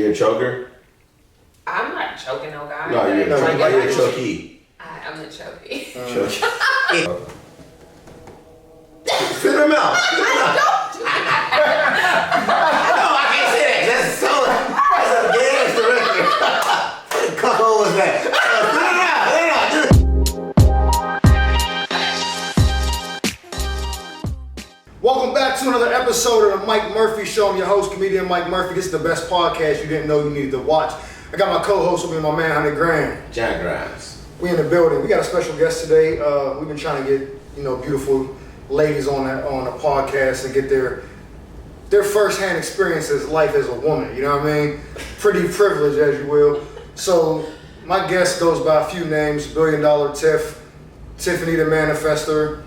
You're a choker? I'm not choking no guy. No, you're a chokey. I'm the chokey. Spit him out. No, I can't say that. That's a gay ass director. What the cuckold was that? Welcome back to another episode of the Mike Murphy Show. I'm your host, comedian Mike Murphy. This is the best podcast you didn't know you needed to watch. I got my co-host with me, my man, 100 Grand. John Grimes. We in the building. We got a special guest today. We've been trying to get, beautiful ladies on the podcast and get their first-hand experience as life as a woman. You know what I mean? Pretty privileged, as you will. So my guest goes by a few names: $1 Billion Tiff, Tiffany the Manifester,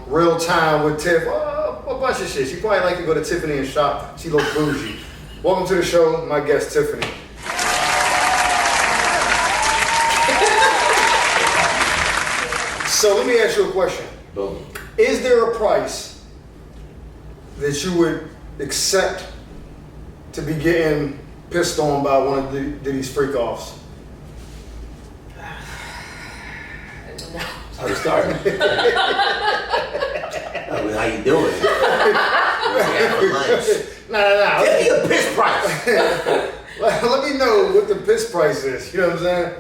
Real Time with Tiff, a bunch of shit. She probably like to go to Tiffany and shop. She looks bougie. Welcome to the show, my guest Tiffany. So let me ask you a question. Boom. Is there a price that you would accept to be getting pissed on by one of these freak-offs? No. How you starting? I mean, how you doing? Nah. Give me a piss price. Let me know what the piss price is. You know what I'm saying?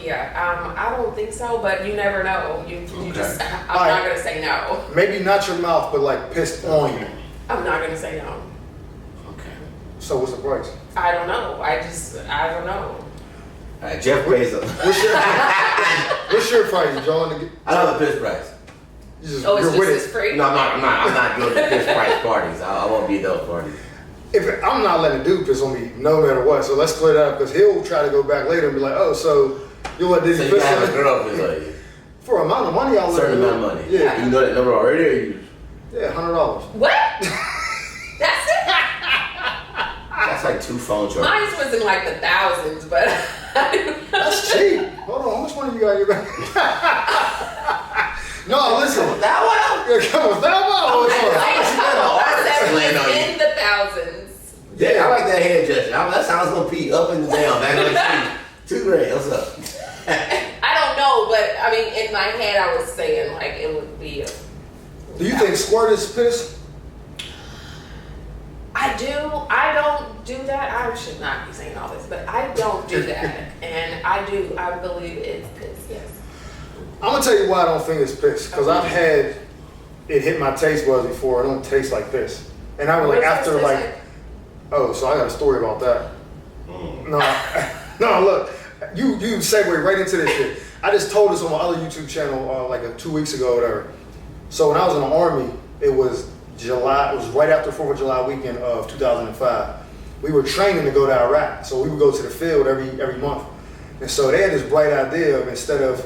Yeah, I don't think so, but you never know. You just, I'm not gonna say no. Maybe not your mouth, but like pissed on you. I'm not gonna say no. Okay. So what's the price? I don't know. I don't know. Alright, Jeff Bezos. What's your price, John? I don't have a piss price. It's just free? No, I'm not doing the piss price parties. I won't be at those parties. I'm not letting a dude piss on me no matter what, so let's clear that up, because he'll try to go back later and be like, oh, so you'll let Dizzy piss on me? So you have a girl piss on you? For an amount of money, I'll let her. Certain amount of money? Yeah. You know that number already, or you? Yeah, $100. What? That's it? That's like 2 phone charges. Mine was in like the thousands, but That's cheap. Hold on, how much money you got in your bank? No, listen. Come with that one? Yeah, come with that one. in the thousands. Yeah, I like that head gesture. That sounds gonna pee up and down, back on the street. $2 grand. What's up? I don't know, but I mean, in my head, I was saying like it would be. Do you think squirt is piss? I do. I don't do that. I should not be saying all this, but I don't do that, and I do. I believe it's piss. Yes. I'm gonna tell you why I don't think it's piss. Because I've had it hit my taste buds before. It don't taste like piss. And I was like, after like, oh, so I got a story about that. No, look, you segue right into this shit. I just told this on my other YouTube channel like 2 weeks ago or whatever. So when I was in the Army, it was July. It was right after 4th of July weekend of 2005. We were training to go to Iraq, so we would go to the field every month. And so they had this bright idea of, instead of,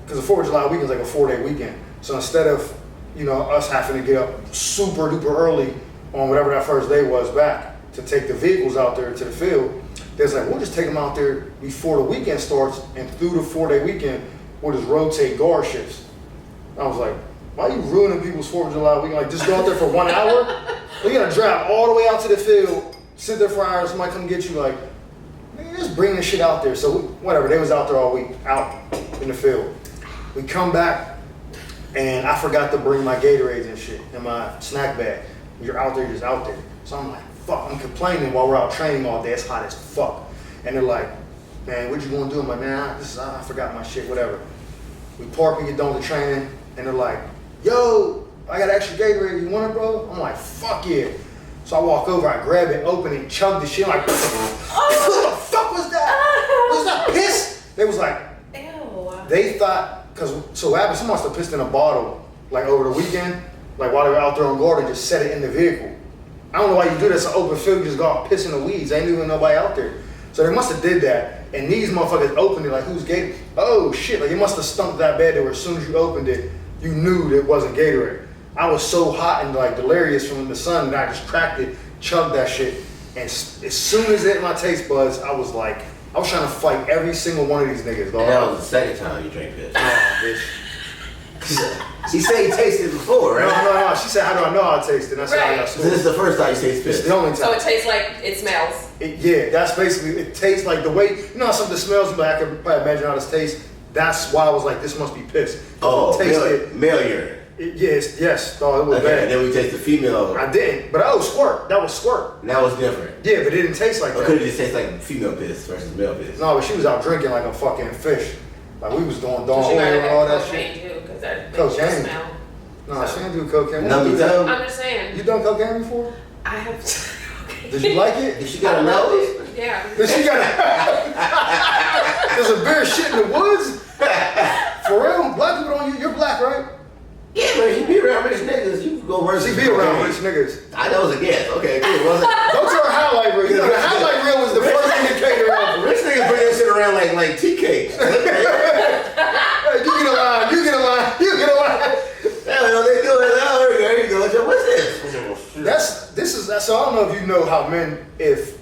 because the 4th of July weekend is like a 4-day weekend, so instead of us having to get up super duper early on whatever that first day was back to take the vehicles out there to the field, there's like, we'll just take them out there before the weekend starts, and through the 4-day weekend, we'll just rotate guard shifts. I was like, why are you ruining people's 4th of July weekend? Like, just go out there for 1 hour? You gotta drive all the way out to the field, sit there for hours, somebody come get you, like, man, just bring this shit out there. So whatever, they was out there all week, out in the field. We come back, and I forgot to bring my Gatorades and shit in my snack bag. You're out there, just out there. So I'm like, fuck, I'm complaining while we're out training all day. It's hot as fuck. And they're like, man, what you gonna do? I'm like, man, I forgot my shit, whatever. We park, we get done with the training, and they're like, yo, I got extra Gatorade, you want it, bro? I'm like, fuck yeah. So I walk over, I grab it, open it, chug the shit. I'm like, what the fuck was that? Was that piss? They was like, ew. They thought, so what happened, someone must have pissed in a bottle, like over the weekend, like while they were out there on guard, and just set it in the vehicle. I don't know why you do that. It's an open field, you just go out and piss in the weeds. Ain't even nobody out there. So they must have did that, and these motherfuckers opened it like, who's Gatorade? Oh shit, like it must have stunk that bad that as soon as you opened it, you knew that it wasn't Gatorade. I was so hot and like delirious from the sun that I just cracked it, chugged that shit, and as soon as it hit my taste buds, I was trying to fight every single one of these niggas, dog. And that was the second time you drank piss. Oh, bitch. She said you tasted it before, right? No. She said, how do I know I tasted it? And I said, I got So this is the first time you tasted piss. It's the only time. So it tastes like it smells. Yeah, that's basically, it tastes like the way, you know how something smells, like I can probably imagine how this tastes. That's why I was like, this must be piss. Oh, it tasted, male urine. Yes, dog, it was Okay, bad. and then we taste the female. I didn't, but that was squirt. That was squirt. And that was different. Yeah, but it didn't taste like Or that. could it just taste like female piss versus male piss? No, but she was out drinking like a fucking fish. Like we was doing dawn So she might oil have and all had that shit. cocaine too, because that makes Cocaine? you smell. No, she didn't do cocaine. No, What you you do? don't. I'm just saying. You done cocaine before? I have. Did you like it? Did she got a nose? Yeah. Did she got a... There's a bear shit in the woods? For real? Black people don't, you're black, right? Yeah, but if you be around rich niggas, you go worse. She be around rich niggas. I know it's a guess. Okay, cool. Wasn't Go to her highlight reel. You know, the highlight reel was the first indicator of rich niggas bring that shit around like tea cakes. hey, you get a line, you get a line, you get a line. Hell, they do it. Oh, there you go. What's this? So I don't know if you know how men, if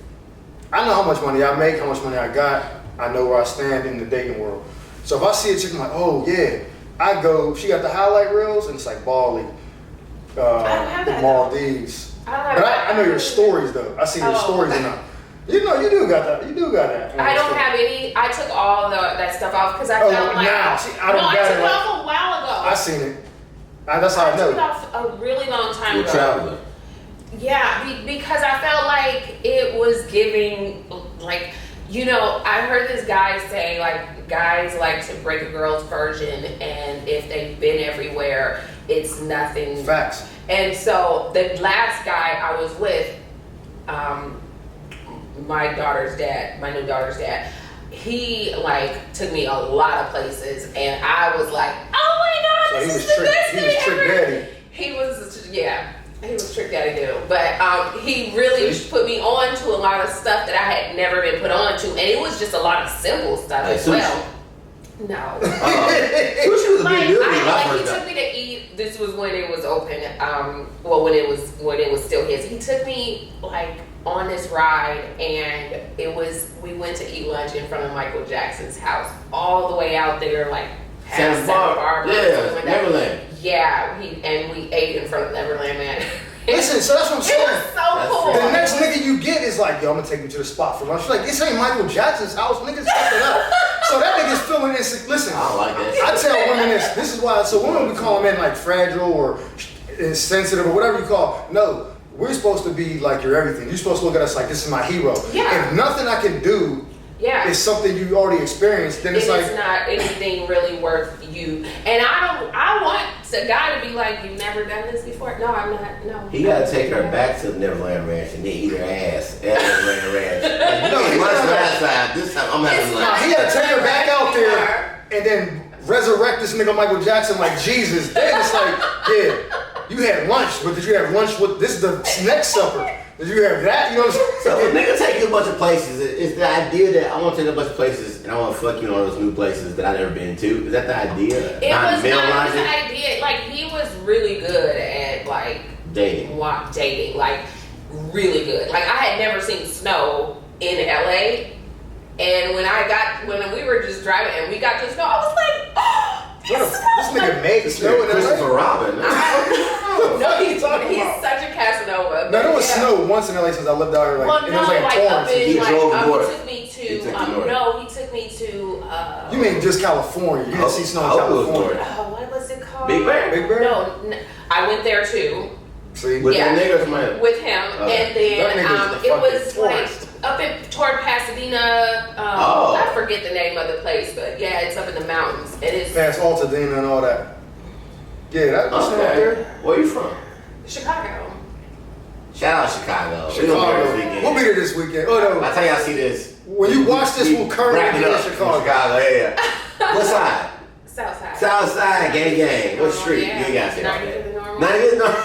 I know how much money I make, how much money I got, I know where I stand in the dating world. So if I see a chick, I'm like, oh yeah, I go, she got the highlight reels and it's like Bali, I don't have the that, Maldives. I don't have But that. I know your stories though. I see your Oh. stories enough. You know, you do got that. You do got that. I don't have any. I took all that stuff off because I Oh, felt like. now, see, I don't no, I got took it it like- off a while ago. I seen it. That's how I took it know. off a really long time You're ago. traveling. Yeah, because I felt like it was giving, like, you know, I heard this guy say, like, guys like to break a girl's virgin, and if they've been everywhere, it's nothing. Facts. And so the last guy I was with, my daughter's dad, my new daughter's dad, he like took me a lot of places, and I was like, oh my god, So he this was is the trick. best He thing was trick ever. daddy. He was, yeah, he was trick daddy too. But he really See? put me on to a lot of stuff that I had never been put on to, and it was just a lot of simple stuff Like as sushi. well. No. Sushi was a Like, big deal when I like he first took got. me to eat. This was when it was open. Well, when it was still his. He took me like on this ride, and we went to eat lunch in front of Michael Jackson's house, all the way out there, like past Santa Barbara. Yeah, like Neverland. Yeah, we ate in front of Neverland, man. Listen, so that's what I'm It saying. was so That's cool. The next nigga you get is like, yo, I'm gonna take you to the spot for lunch. She's like, this ain't Michael Jackson's house, niggas fucking up. So that nigga's feeling insecure. Listen, I don't like that. I tell women this is why, so women we call men like fragile or insensitive or whatever you call. No, we're supposed to be like your everything. You're supposed to look at us like this is my hero. Yeah. If nothing I can do Yeah. is something you already experienced, then it's It like, is not anything really worth you. And I want a guy to be like, you've never done this before? No, I'm not. No. He gotta take her back to the Neverland Ranch and then eat her ass at Neverland Ranch. Like, you know, he was last time. This time I'm having nah, lunch. he gotta take her back out there and then resurrect this nigga Michael Jackson like Jesus. Then it's like, yeah, you had lunch, but did you have lunch with, this is the next supper. Did you have that? You know what I'm So saying? if a nigga take you a bunch of places, it's the idea that I want to take a bunch of places and I want to fuck you in all those new places that I've never been to. Is that the idea? It was male not his logic? idea. Like, he was really good at, like, Dating. dating. Like, really good. Like, I had never seen snow in LA. And when we were just driving and we got to snow, I was like, oh, This nigga made This snow in nigga Christopher LA. Robin. No, he's talking such about? a Casanova. No, there was Yeah. snow once in LA since I lived out here. Like, Well, and no, it was like, like torrents. up in, He like, drove he north. took me He took to, you north. no, he took me to, You mean just California? You didn't see snow in I hope it was California. what was it called? Big Bear? Big Bear? No, I went there too. See, With Yeah. that nigga or somebody? With him, Okay. and then That nigga's the it was fucking like tourist. up in toward Pasadena. Oh. I forget the name of the place, but yeah, it's up in the mountains. It is past Altadena and all that. Yeah, that's snow up Okay. there. Where you from? Chicago. Shout out Chicago. We gonna be there this Chicago. weekend. We'll be there this weekend. Oh no. By the time y'all see this, When you watch this, we'll currently wrap it be in up. Chicago. Yeah. What side? Southside. South side, gang gang. What street? Yeah. You ain't gotta say all 90 to the that. normal. 90 to the normal.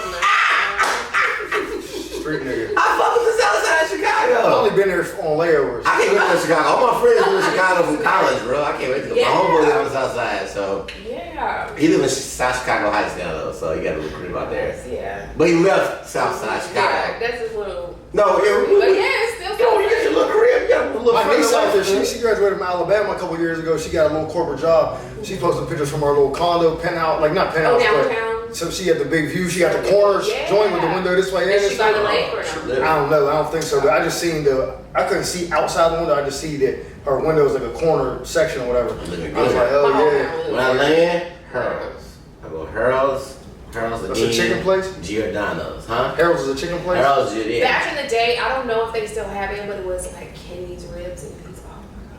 Street nigga. I fuck with the south side of I've Chicago. only been there on layovers. I can't wait to go to Chicago. All my friends live in Chicago from college, bro. I can't wait to go. Yeah. My homeboy live on the south side, so Yeah. he live in South Chicago Heights now though, so you gotta recruit out there. Yeah. But he left South Side Yeah, Chicago. that's his little. No, But yeah, yeah, it's still. yo, you get your little crib, you got a little My friend niece out there, away. she graduated from Alabama a couple years ago. She got a little corporate job. She posted pictures from her little condo, penthouse, like not Oh, penthouse, but downtown. So she had the big view. She got the corner joint with the window this way and Is this she by the way. lake or no? I don't know. I don't think so. But I just seen I couldn't see outside the window. I just see that her window is like a corner section or whatever. I was like, oh yeah. When When I land, Harold's. I go Harold's That's again. a chicken place? Giordano's, huh? Harold's is a chicken place? Harold's, yeah. Back in the day, I don't know if they still have it, but it was like Kenny's Ribs and pizza.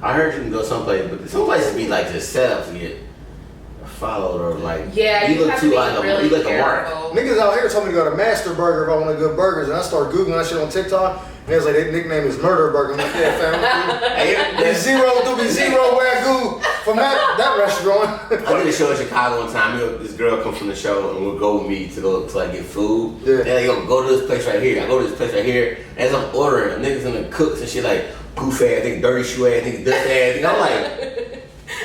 I heard you can go someplace, but some places be like just set up to get followed or like. Yeah, you look have too to be like really you like a mark. careful. Niggas out here told me to go to Master Burger if I wanted good burgers, and I started Googling that shit on TikTok, and they was like, their nickname is Murder Burger. I'm like, yeah, fam. There's there'll be zero wagyu from that restaurant. I did a show in Chicago one time. This girl comes from the show and would go with me to like get food. Yeah. And they go to this place right here. I go to this place right here. As I'm ordering, the niggas in the cooks and shit like goof ass, nigga dirty shoe ass, nigga dust ass. And I'm like,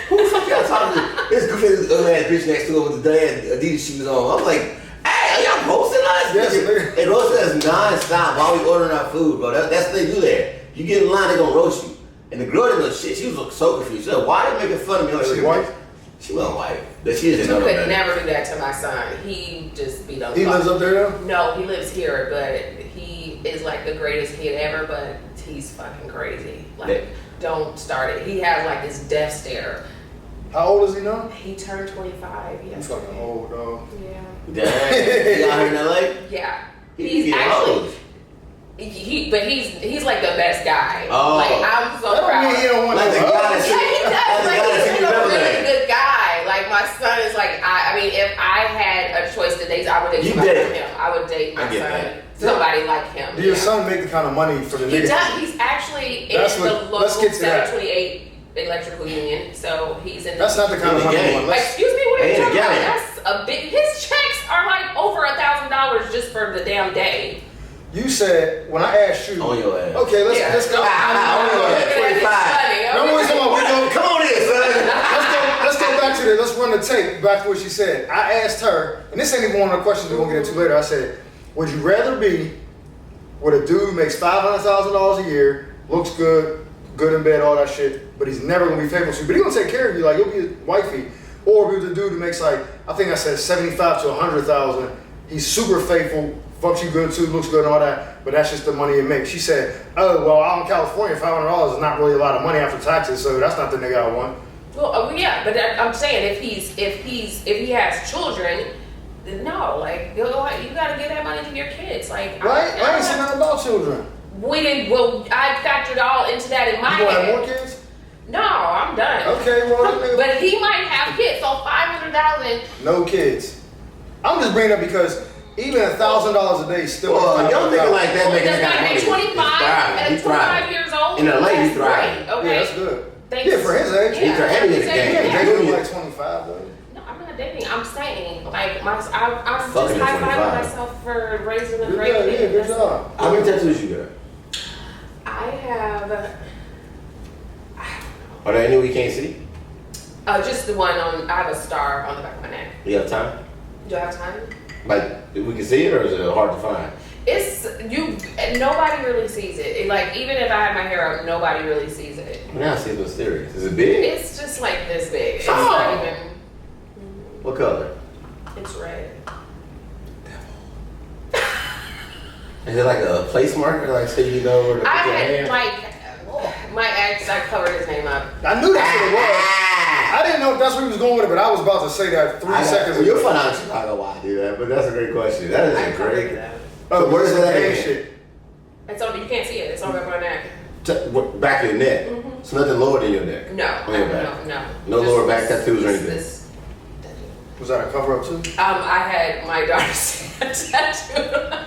who the fuck y'all talking to? This goof ass, ugly ass bitch next to her with the dirty Adidas shoes on. I'm like, hey, are y'all roasting us? Yes, nigga. They roasting us non-stop while we ordering our food, bro. That's what they do there. You get in line, they gonna roast you. And the girl didn't know shit. She was so confused. She said, why are you making fun of me? I'm like, She white? She wasn't white. But she didn't You know could that. never do that to my son. He just beat up. He lives up there though? No, he lives here, but he is like the greatest kid ever, but he's fucking crazy. Like, Yeah. don't start it. He has like this death stare. How old is he now? He turned 25 He's yesterday. fucking old, dog. Yeah. Damn. He out here in LA? Yeah. He's He's actually, old. but he's like the best guy. Oh. Like, I'm so That don't proud. mean he don't want Like to the guy Yeah, he does. That's the Like, guy that he's you a remember really that. good guy. Like, my son is like, I mean, if I had a choice to date, I would date You somebody did. like him. I would date my I get son. that. Somebody like him. Do your Yeah. son make the kind of money for the He niggas? does. He's actually in That's the what- local let's get to that. 728 electrical union. So he's in. That's not the kind of In the money you game. want. Like, Let's- excuse me, what are you Hey, talking about? again. That's a big. His checks are like over $1,000 just for the damn day. You said when I asked you. On your ass. Okay, let's Yeah. let's go. On your ass. 25. No worries, come on, we go. Come on in, son. Let's go back to the. Let's run the tape back to what she said. I asked her, and this ain't even one of the questions we're gonna get into later. I said, would you rather be with a dude who makes $500,000 a year, looks good, good in bed, all that shit, but he's never gonna be faithful to you, but he's gonna take care of you, like you'll be his wifey, or be with a dude who makes like I think I said 75 to 100,000. He's super faithful, fucks you good too, looks good and all that, but that's just the money it makes. She said, oh well, out in California, $500 is not really a lot of money after taxes, so that's not the nigga I want. Well, yeah, but I'm saying if he has children, no, like you gotta give that money to your kids. Like, Right? I ain't don't saying have- nothing about children. We didn't. Well, I factored all into that in my You gonna head. have more kids? No, I'm done. Okay, well, that nigga- But he might have kids, so $500,000. no kids. I'm just bringing it up because even $1,000 a day is still. Well, y'all thinking like that Well, making does that not kind at of money. 25, at 25 years old. In LA, that's he's thriving. great, Okay. Yeah, that's good. Thanks. Yeah, for his age. He's thriving. He's Yeah, Yeah. they look like 25 though. No, I'm not dating. I'm saying, like, I'm just Fucking high at fiving 25. myself for raising a Good great job, kid. yeah, good That's- job. How many tattoos you got? I have Are there any we can't see? just the one on. I have a star on the back of my neck. You have time? Do I have time? Like, we can see it, or is it hard to find? It's you. Nobody really sees it. Like, even if I had my hair up, nobody really sees it. Now it's mysterious. Is it big? It's just like this big. It's Oh. not even. What color? It's red. Is it like a place marker, like so you know where to put I your had hand? my ex. I covered his name up. I knew that's what it was. I didn't know if that's where he was going with it, but I was about to say that 3 seconds Well, you'll ago. find out in Chicago why I do that, but that's a great question. That is I a covered great. it up. Oh, where's the that hand at? shit? It's on. You can't see it. It's on the back of my neck. Back of your neck. So nothing lower than your neck. No. On your back. No. No Just lower back this- tattoos or anything? this- Was that a cover up too? I had my daughter's tattoo.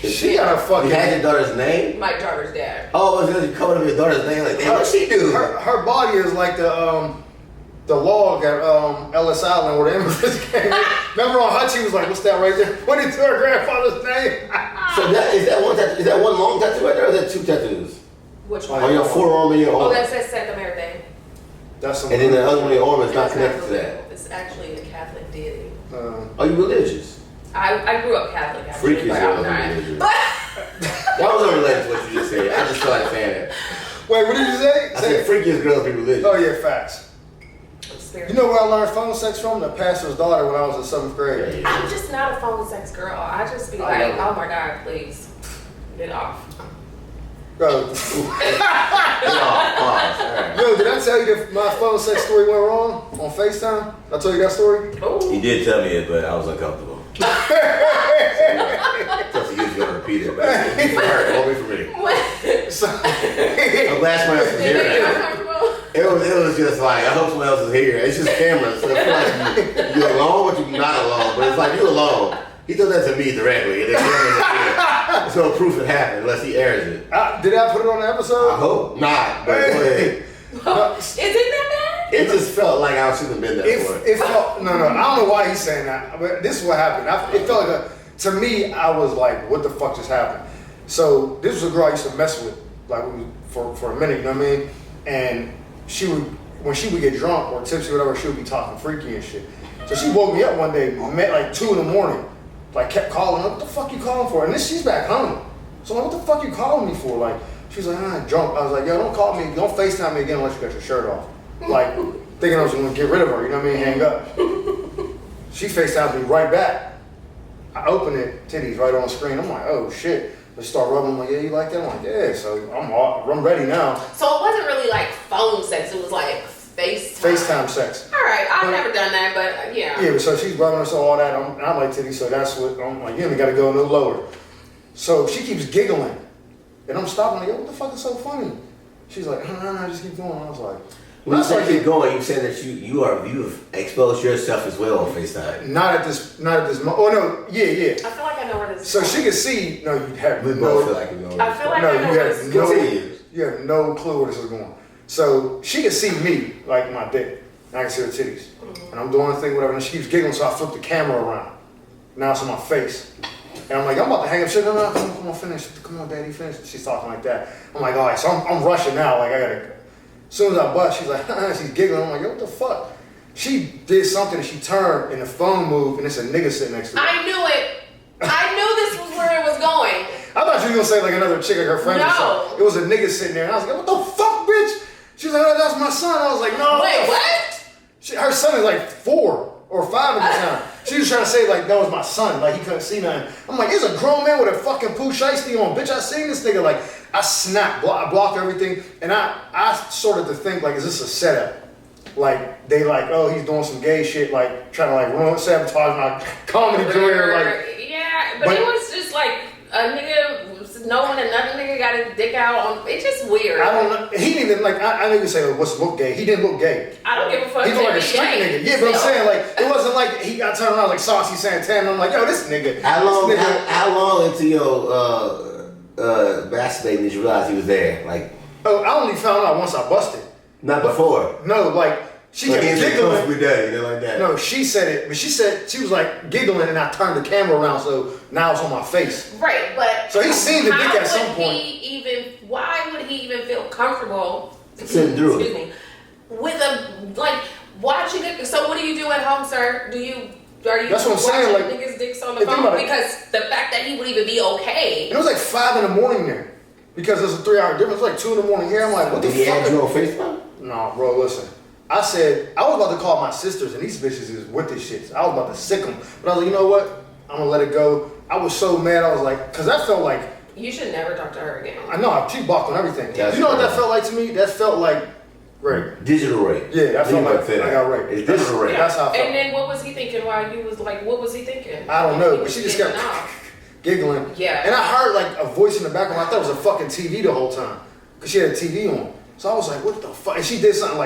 She got a fucking. You had your daughter's name? My daughter's dad. Oh, because you covered up your daughter's name. Like, damn, what she do? Her body is like the log at Ellis Island where the immigrants came in. Remember on Hutchie was like, what's that right there? What is her grandfather's name? So is that one tattoo? Is that one long tattoo right there, or is that two tattoos? Which one? On your forearm and your Oh, arm. that says Santa Mary Day. That's some. And then the other one on your arm is not It's connected to really- that. It's actually the Catholic deity. Are you religious? I grew up Catholic. Actually, Freaky but as I'm hell, not. religious. But That was unrelated to what you just said. I just feel like saying it. Wait, what did you say? I said freakiest girls be religious. Oh yeah, facts. experience. You know where I learned phone sex from? The pastor's daughter when I was in 7th grade. I'm just not a phone sex girl. I just be like, oh my God, please, get off. Bro. Yo, did I tell you that my phone sex story went wrong on FaceTime? I told you that story? Oh. You did tell me it, but I was uncomfortable. So you was gonna repeat it, but it won't be for me. So, I'm glad someone else is here. It was just like, I hope someone else is here. It's just cameras, so I feel like you're alone, but you're not alone. But it's like you're alone. He told that to me directly, and the cameras are here. There's no proof it happened unless he airs it. did I put it on the episode? I hope not, but go ahead. Is it that bad? It just felt like I shouldn't have been there for it. It felt, no, I don't know why he's saying that, but this is what happened. It felt like to me, I was like, what the fuck just happened? So this was a girl I used to mess with, like for a minute, you know what I mean? And she would, when she would get drunk or tipsy or whatever, she would be talking freaky and shit. So she woke me up one day, met like 2 in the morning, like kept calling, what the fuck you calling for? And then she's back home. So I'm like, what the fuck you calling me for? Like, she's like, I'm drunk. I was like, yo, don't call me, don't FaceTime me again unless you got your shirt off. Like, thinking I was gonna get rid of her, you know what I mean, hang up. She FaceTimes me right back. I open it, titties right on the screen. I'm like, oh shit. They start rubbing. I'm like, yeah, you like that? I'm like, yeah. So I'm ready now. So it wasn't really like phone sex. It was like FaceTime. FaceTime sex. All right, I've never done that, but yeah. Yeah, so she's rubbing us all that. I like titties, so that's what I'm like. You ain't got to go no lower. So she keeps giggling, and I'm stopping. Like, yo, what the fuck is so funny? She's like, no, just keep going. I was like. When you say keep going, you said that you've exposed yourself as well on FaceTime. Not at this moment. Oh no, yeah. I feel like I know where this is So going. she could see. No, you have We both feel like we know. I feel like no, I know where this is going. you have no clue where this is going. So she can see me, like my dick, and I can see her titties. Mm-hmm. And I'm doing the thing, whatever, and she keeps giggling, so I flip the camera around. Now it's on my face. And I'm like, I'm about to hang up shit. No, come on, finish. Come on, daddy, finish. She's talking like that. I'm like, all right, so I'm rushing now. Like, I gotta. As soon as I bust, she's like, she's giggling. I'm like, yo, what the fuck? She did something and she turned and the phone moved and it's a nigga sitting next to her. I knew it. I knew this was where it was going. I thought you were gonna say like another chick, like her friend or No. something. It was a nigga sitting there and I was like, what the fuck, bitch? She was like, oh, that's my son. I was like, no. Wait, what? Her son is like 4 or 5 at the time. She was trying to say like that was my son, like he couldn't see nothing. I'm like, it's a grown man with a fucking poo shiesty on, bitch. I seen this nigga. Like I snapped, I blocked everything, and I started to think like, is this a setup? Like they like, oh, he's doing some gay shit, like trying to like ruin, sabotage my comedy career, like. Yeah, but it was just like a nigga knowing another nigga got his dick out on. It's just weird. I don't know. He didn't even like. I didn't even say what's look gay. He didn't look gay. I don't give a fuck. He looked like a street nigga. Yeah, but I'm saying like it wasn't like he got turned around like Saucy Santana. I'm like, yo, this nigga. How long into your masturbating did you realize he was there? Like, oh, I only found out once I busted. not before. No, like she kept giggling. With that, you know, like that. No, she said it, but she said she was like giggling, and I turned the camera around, so now it's on my face. Right, but So he seen the dick at some point. Why would he even feel comfortable? Sitting through Excuse me. With a like watching it. So what do you do at home, sir? Are you That's what I'm saying, watching like, niggas' dicks on the think phone? about it. Because the fact that he would even be okay. And it was like 5 in the morning there, because there's a 3-hour difference. It was like 2 in the morning here. I'm like, what the Did he fuck? add you on Facebook? No, bro, listen. I said, I was about to call my sisters, and these bitches is with this shit. So I was about to sick them. But I was like, you know what? I'm gonna let it go. I was so mad. I was like, because that felt like. You should never talk to her again. I know, she blocked on everything. That's you know what that crazy. felt like to me? That felt like rape. Digital rape. Yeah, that felt like I I got raped. It's digital rape. That's how I felt. And then what was he thinking while you was like, what was he thinking? I don't know, He but was she just getting kept off. giggling. Yeah. And I heard like a voice in the background. I thought it was a fucking TV the whole time, because she had a TV on. So I was like, what the fuck? And she did something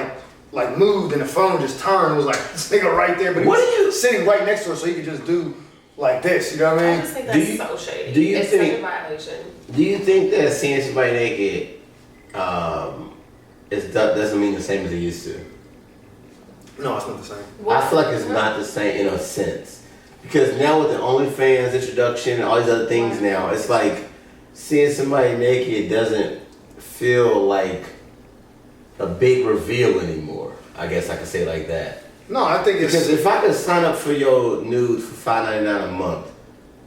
like moved, and the phone just turned. It was like this nigga right there, but he was sitting right next to her, so he could just do like this. You know what I I mean? just think that's so shady. do you it's think- such a violation. Do you think that seeing somebody naked doesn't mean the same as it used to? No, it's not the same. I feel like it's not the same in a sense. Because now with the OnlyFans introduction and all these other things now, it's like seeing somebody naked doesn't feel like a big reveal anymore. I guess I could say it like that. No, I think it's. Because if I could sign up for your nudes for $5.99 a month,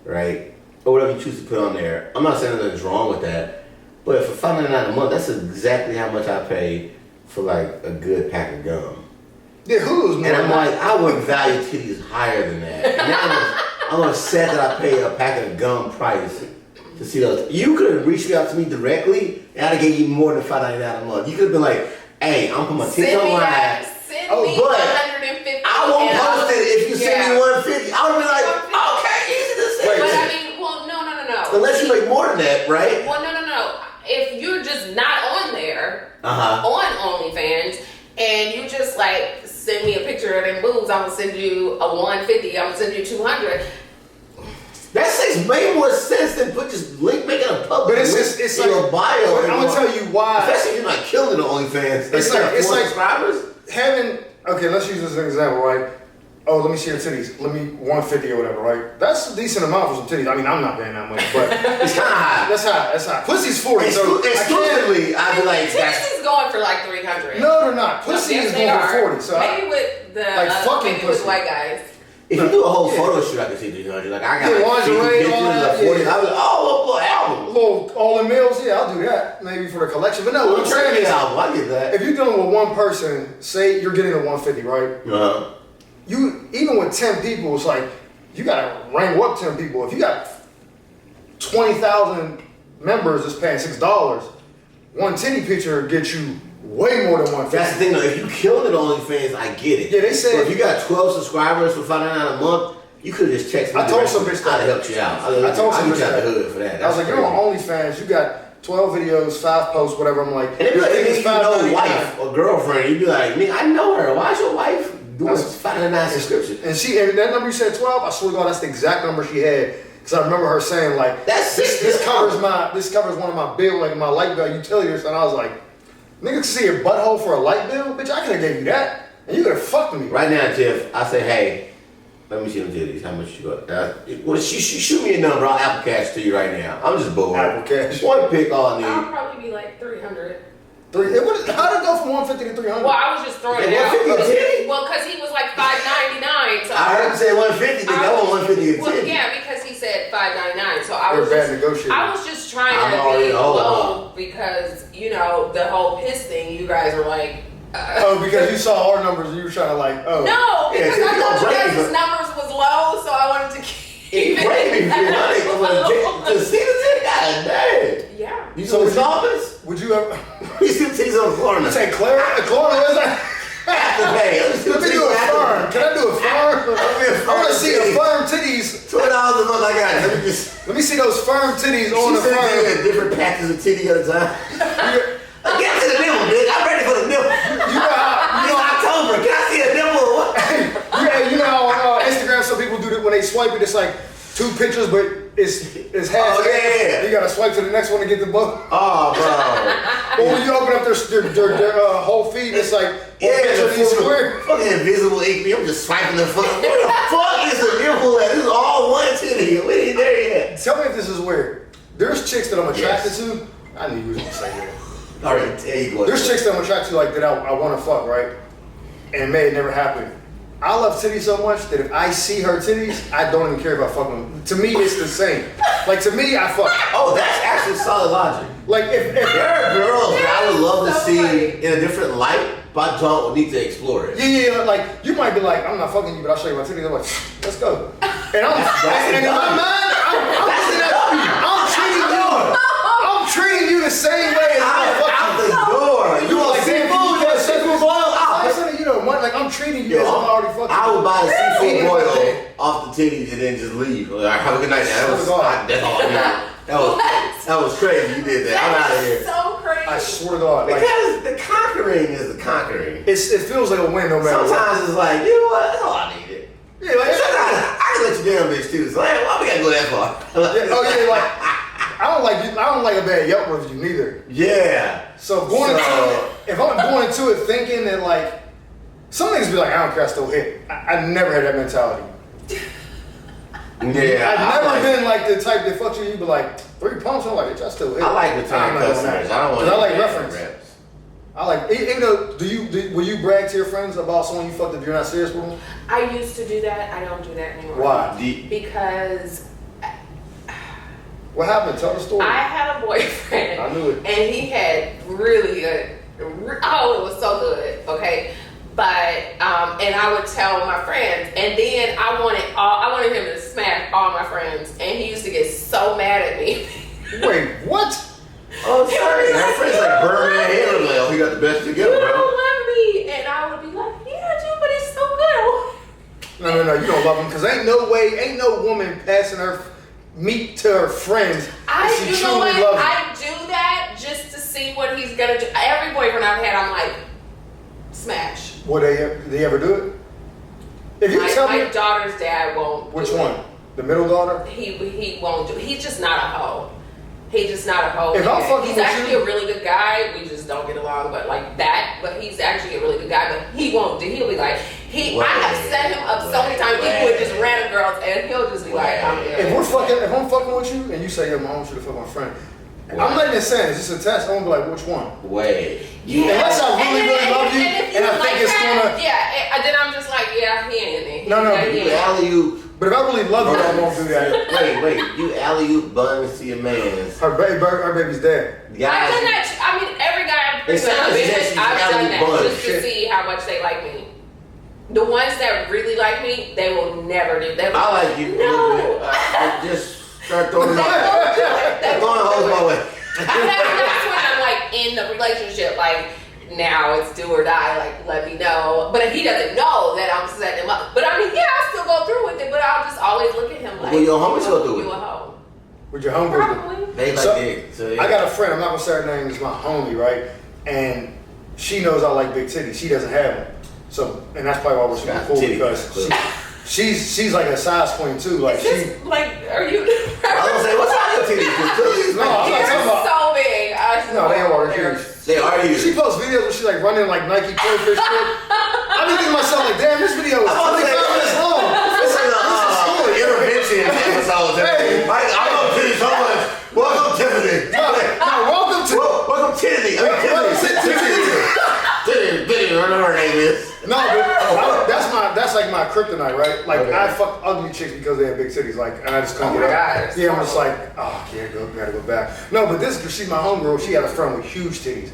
right? Or whatever you choose to put on there, I'm not saying there's wrong with that. But for $5.99 a month, that's exactly how much I pay for like a good pack of gum. Yeah, Hulu's more. And I'm like, I would value titties higher than that. And now I'm upset that I pay a packet of gum price to see those. You could have reached out to me directly, and I'd have gave you more than $5.99 a month. You could have been like, hey, I'm putting my titties online. Send me but 150. I won't post it if you send me 150. I would be like, okay, easy to say. But I mean, well, no. Unless you make more than that, right? Well, no. If you're just not on there, Uh-huh. on OnlyFans, and you just like send me a picture of them boobs, I'm gonna send you a 150. I'm gonna send you 200. That makes way more sense than just making a public. But it's in your like, bio. I'm gonna tell you why. Especially if you're not killing the OnlyFans. It's like subscribers. Having let's use this as an example, right? Oh, let me see your titties. Let me 150 or whatever, right? That's a decent amount for some titties. I mean, I'm not paying that much, but it's kind of high. That's high. Pussy's 40. Exclusively, I'd be like, titties is going for like 300. No, they're not. Pussy is going for 40. So maybe with the fucking maybe pussy. with white guys. If you do a whole photo shoot, I can see 300. Like I got lingerie, 50 all pictures that, of 40. I was like, oh, a album. All the meals, yeah, I'll do that. Maybe for the collection. But no, what I'm saying is, album. I get that. if you're dealing with one person, say you're getting a 150, right? Uh-huh. You even with 10 people, it's like you gotta rank up 10 people. If you got 20,000 members that's paying $6, one titty picture gets you way more than 150. That's the thing though. If you killing it on OnlyFans, I get it. Yeah, they said if you got 12 subscribers for $5.99 a month, you could have just texted me. I told some bitch that. I'd have helped you out. I told some bitch that. that. The hood for that. I was like, you're on OnlyFans. You got 12 videos, 5 posts, whatever. I'm like, and if you know wife or girlfriend, you'd be like, me, I know her. Why's your wife doing $5.99 subscription? And that number you said 12, I swear to God, that's the exact number she had. Because I remember her saying like, this covers one of my bill, like my light bill utility. And I was like, nigga, to see your butthole for a light bill, bitch, I could have gave you that, and you could have fucked me. Right now, Tiff, I say, hey, let me see them titties. How much you got? Well, shoot me a number. I'll Apple Cash to you right now. I'm just bored. Apple Cash. Just one pick all I need. I'll probably be like 300. How did it go from 150 to 300? Well, I was just throwing it out. Well, because he was like $5.99. So I heard him say 150. I want 150 Well, yeah, because he said $5.99. So I was just trying to be low because the whole piss thing. You guys are like. Because you saw our numbers, you were trying to like. No, because I thought you guys' numbers was low, so I wanted to keep it. To see the titty, god damn. Yeah. You saw his office? Would you ever? You see the titties on the floor now. You say Clara was like. After pay. Let me do a firm. Can I do a firm? I want to see the firm titties. $20 a month. I got it. Let me see those firm titties on the firm. Different patches of titty at a time. Get to the nipple, bitch. I'm ready for the nipple. It's October. Can I see a nipple? You know how Instagram, some people do that when they swipe it, it's like 2 pictures, but it's half. Oh, yeah. You gotta swipe to the next one to get the book. Oh, bro. Or when you open up their whole feed, it's like, fucking invisible ink. I'm just swiping the fuck. Where the fuck is the nipple at? This is all one titty. We ain't there yet. Tell me if this is weird. There's chicks that I'm attracted to. I knew you was gonna say that. All right, there you go. There's chicks that I'm attracted to, like that I want to fuck, right? And may it never happen. I love titties so much that if I see her titties, I don't even care if I fuck them. To me, it's the same. Like to me, I fuck. Oh, that's actually solid logic. Like if there are girls that I would love to see in a different light, but I don't need to explore it. Yeah. Like you might be like, I'm not fucking you, but I'll show you my titties. I'm like, let's go. And I'm in my mind, I'm treating you the same way as I fuck out the door. You want seafood? Like I'm treating you as I'm already fucking. I would buy the seafood boil off the titties and then just leave. Like, have a good night. That's all I need. That was crazy. You did that. I'm out of here. So crazy. I swear to God. Because the conquering is the conquering. It feels like a win no matter what. Sometimes it's like, you know what? That's all I needed. Yeah, like sometimes I can let you down, bitch, too. So like, why we gotta go that far? Like I don't like a bad Yelp review neither. Yeah. So if I'm going into it thinking that like some niggas be like, I don't care, I still hit. I never had that mentality. Yeah. I've never been like the type that fucks you be like 3 pumps. I'm like, bitch, I still hit. I like return customers. I don't want to. I like reference. I like, even though, will you brag to your friends about someone you fucked if you're not serious with them? I used to do that. I don't do that anymore. Why? Because. What happened? Tell the story. I had a boyfriend. I knew it. And he had really good. Oh, it was so good. Okay. But and I would tell my friends, and then I wanted him to smash all my friends, and he used to get so mad at me. Wait, what? Oh, sorry. Her friends like Birdman and Hillary, like, oh, he got the best together, You bro. don't love me, and I would be like, yeah, I do, but it's so good. No, you don't love him because ain't no woman passing her meat to her friends. If she You know truly what? loves him. I do that just to see what he's gonna do. Every boyfriend I've had, I'm like, smash. Would they ever do it? If you tell My me daughter's dad won't. which do one, it. the middle daughter. He won't do. He's just not a hoe. He's just not a hoe. If I'm fucking he's with actually you- a really good guy. We just don't get along, but like that. But he's actually a really good guy. But he won't do. He'll be like, I have set him up so many times, even with just random girls, and he'll just be like, If I'm fucking with you and you say, yo, my mom should have fucked my friend, I'm not even saying it's just a test. I'm gonna be like, which one? Wait. Unless I really love you, and I think it's gonna. Yeah, and then I'm just like, yeah, he ain't. No, You alley-oop. But if I really love you, I won't do that. Wait. You alley-oop buns to your mans. Her baby's dead. I've done that. I mean, every guy I've It sounds been with, just I've done that alley-bun. just to see how much they like me. The ones that really like me, they will never do. They will, I like you a little bit. Just start throwing They them out. won't do it. They Throwing won't hoes do my it. way. That's when I'm like in the relationship, like now it's do or die, like let me know. But if he doesn't know that I'm setting him up. But I mean, yeah, I'll still go through with it, but I'll just always look at him like, Will your homies go through it? You a hoe. With your homegirl. Probably. They like So, dick. So yeah. I got a friend. I'm not gonna say her name. Is my homie, right? And she knows I like big titties. She doesn't have them. So, and that's probably why we're super Got cool titty because guys, she's like a size queen too. Like Is she. this, like, are you? I was gonna say, what's wrong with titties? Cause No, I'm not They're talking about. so big. No, they ain't water They're- huge. they are you. She posts videos where she like running like Nike crayfish shit. I be thinking to myself like, damn, this video is I'm about to 25 say, minutes long. This is a intervention episode. Hey. I love titties so much. Welcome, Tiffany. No, welcome to. Welcome, Tiffany. Tiffany, whatever her name is. No, but that's like my kryptonite, right? Like Okay. I fuck ugly chicks because they have big titties, like, and I just couldn't Oh get my up. God, Yeah, I'm just like, oh, gotta go back. No, but this, she's my homegirl. She had a friend with huge titties,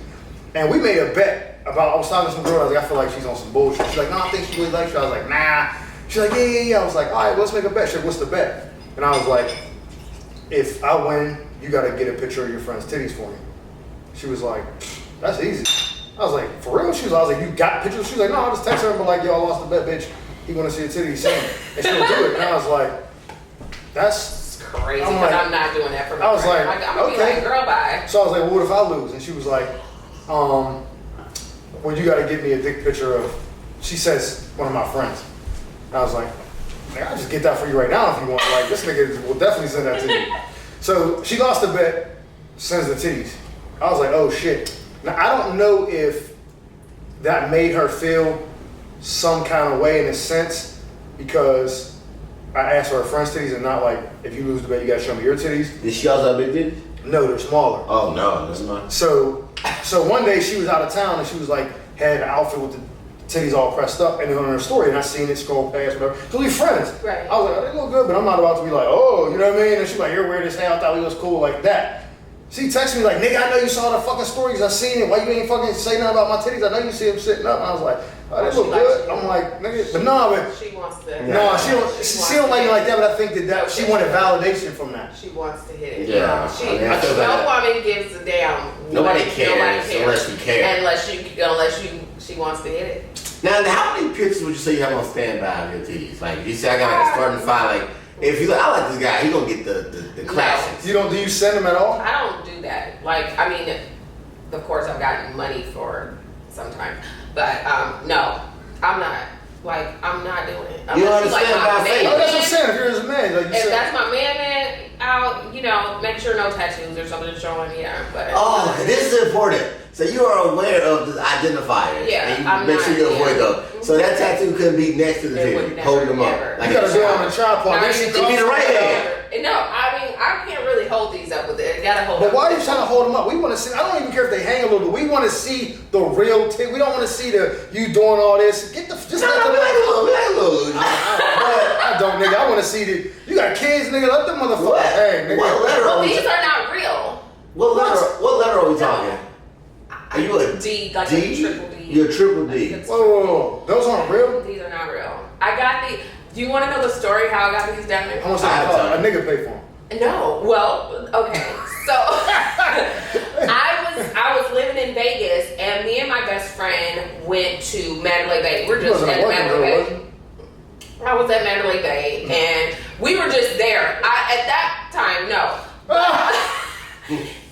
and we made a bet about. I was talking to some girl. I was like, I feel like she's on some bullshit. She's like, no, I think she really likes you. I was like, nah. She's like, yeah. I was like, all right, let's make a bet. She's like, what's the bet? And I was like, if I win, you gotta get a picture of your friend's titties for me. She was like, that's easy. I was like, for real? I was like, you got pictures? She was like, no, I'll just text her and be like, yo, I lost the bet, bitch. You want to see a titty? See me. And she'll do it. And I was like, that's crazy I'm because like- I'm not doing that for my I was friend. like, I'm gonna be okay. like, girl, bye. So I was like, well, what if I lose? And she was like, well, you got to give me a dick picture of, she says, one of my friends. And I was like, I'll just get that for you right now if you want. Like, this nigga will definitely send that to you. So she lost the bet, sends the titties. I was like, oh shit. Now, I don't know if that made her feel some kind of way in a sense because I asked for her friend's titties and not like, if you lose the bet, you got to show me your titties. Did she also have big titties? No, they're smaller. Oh no, that's not. So one day she was out of town and she was like, had an outfit with the titties all pressed up and then on her story and I seen it scroll past, whatever. So we friends. Right. I was like, oh, they look good, but I'm not about to be like, oh, you know what I mean? And she's like, you're weird as hell. I thought we was cool like that. She texted me like, nigga, I know you saw the fucking stories. I seen it. Why you ain't fucking say nothing about my titties? I know you see them sitting up. And I was like, oh, they She look likes good. you. I'm like, nigga, but no, but She wants to. no, she don't like me like that. But I think that she wanted validation from that. She wants to hit it. Yeah. She, I mean, I feel no like woman gives a damn. Nobody cares unless you care. Unless she wants to hit it. Now, how many pictures would you say you have on standby of your titties? Like, you say I got like a starting five. Like, if you like, I like this guy, he gonna get the classics. Do you send them at all? I don't do that. Like, I mean, of course I've gotten money for sometimes, but no, I'm not. Like, I'm not doing it. You don't Unless it's understand my about man. faith. Oh, that's what I'm saying. If you're his man, like you If said. that's my man, I'll, make sure no tattoos or something showing, yeah. But Oh, this is important. So you are aware of the identifiers. Yeah, and you I'm make not, sure you avoid yeah. those. So that tattoo couldn't be next to the It would titty, never, holding them never. up. Like You gotta do it on a a tripod. Then she Not Give me comes- the right hand. No, I mean, I can't really hold these up with it. I gotta hold But up why are with you it. trying to hold them up? We want to see. I don't even care if they hang a little bit. We want to see the real titty. We don't want to see you doing all this. Get the just No, let no, the. we like a little. I don't, nigga. I want to see the. You got kids, nigga. Let them motherfuckers What? hang, nigga. What letter Well, are we these talking? are not real. What letter are we talking? Are you a D, like D? a triple D. You're a triple D. Whoa. Those aren't real? These are not real. I got the. Do you want to know the story how I got these done? How much I cost? A nigga pay for them. No. Well, okay. So I was living in Vegas, and me and my best friend went to Mandalay Bay. We're just at Mandalay Bay. I was at Mandalay Bay, and we were just there. At that time, no.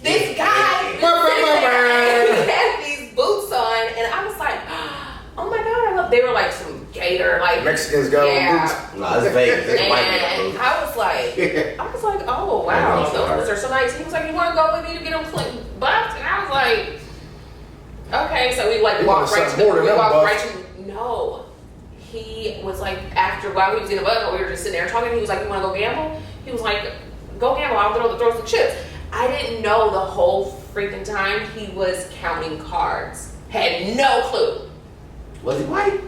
This guy he had these boots on, and I was like, oh my god, I love. They were like some gator, like Mexicans got on boots. No, it's Vegas. It's white and people. I was like, oh wow, those boots are so nice. He was like, you want to go with me to get them clean buffed? And I was like, okay. So we walked right to the. No. He was like, while he was in the bus, we were just sitting there talking. He was like, you want to go gamble? He was like, go gamble. I'll throw some chips. I didn't know the whole freaking time he was counting cards. Had no clue. Was he white?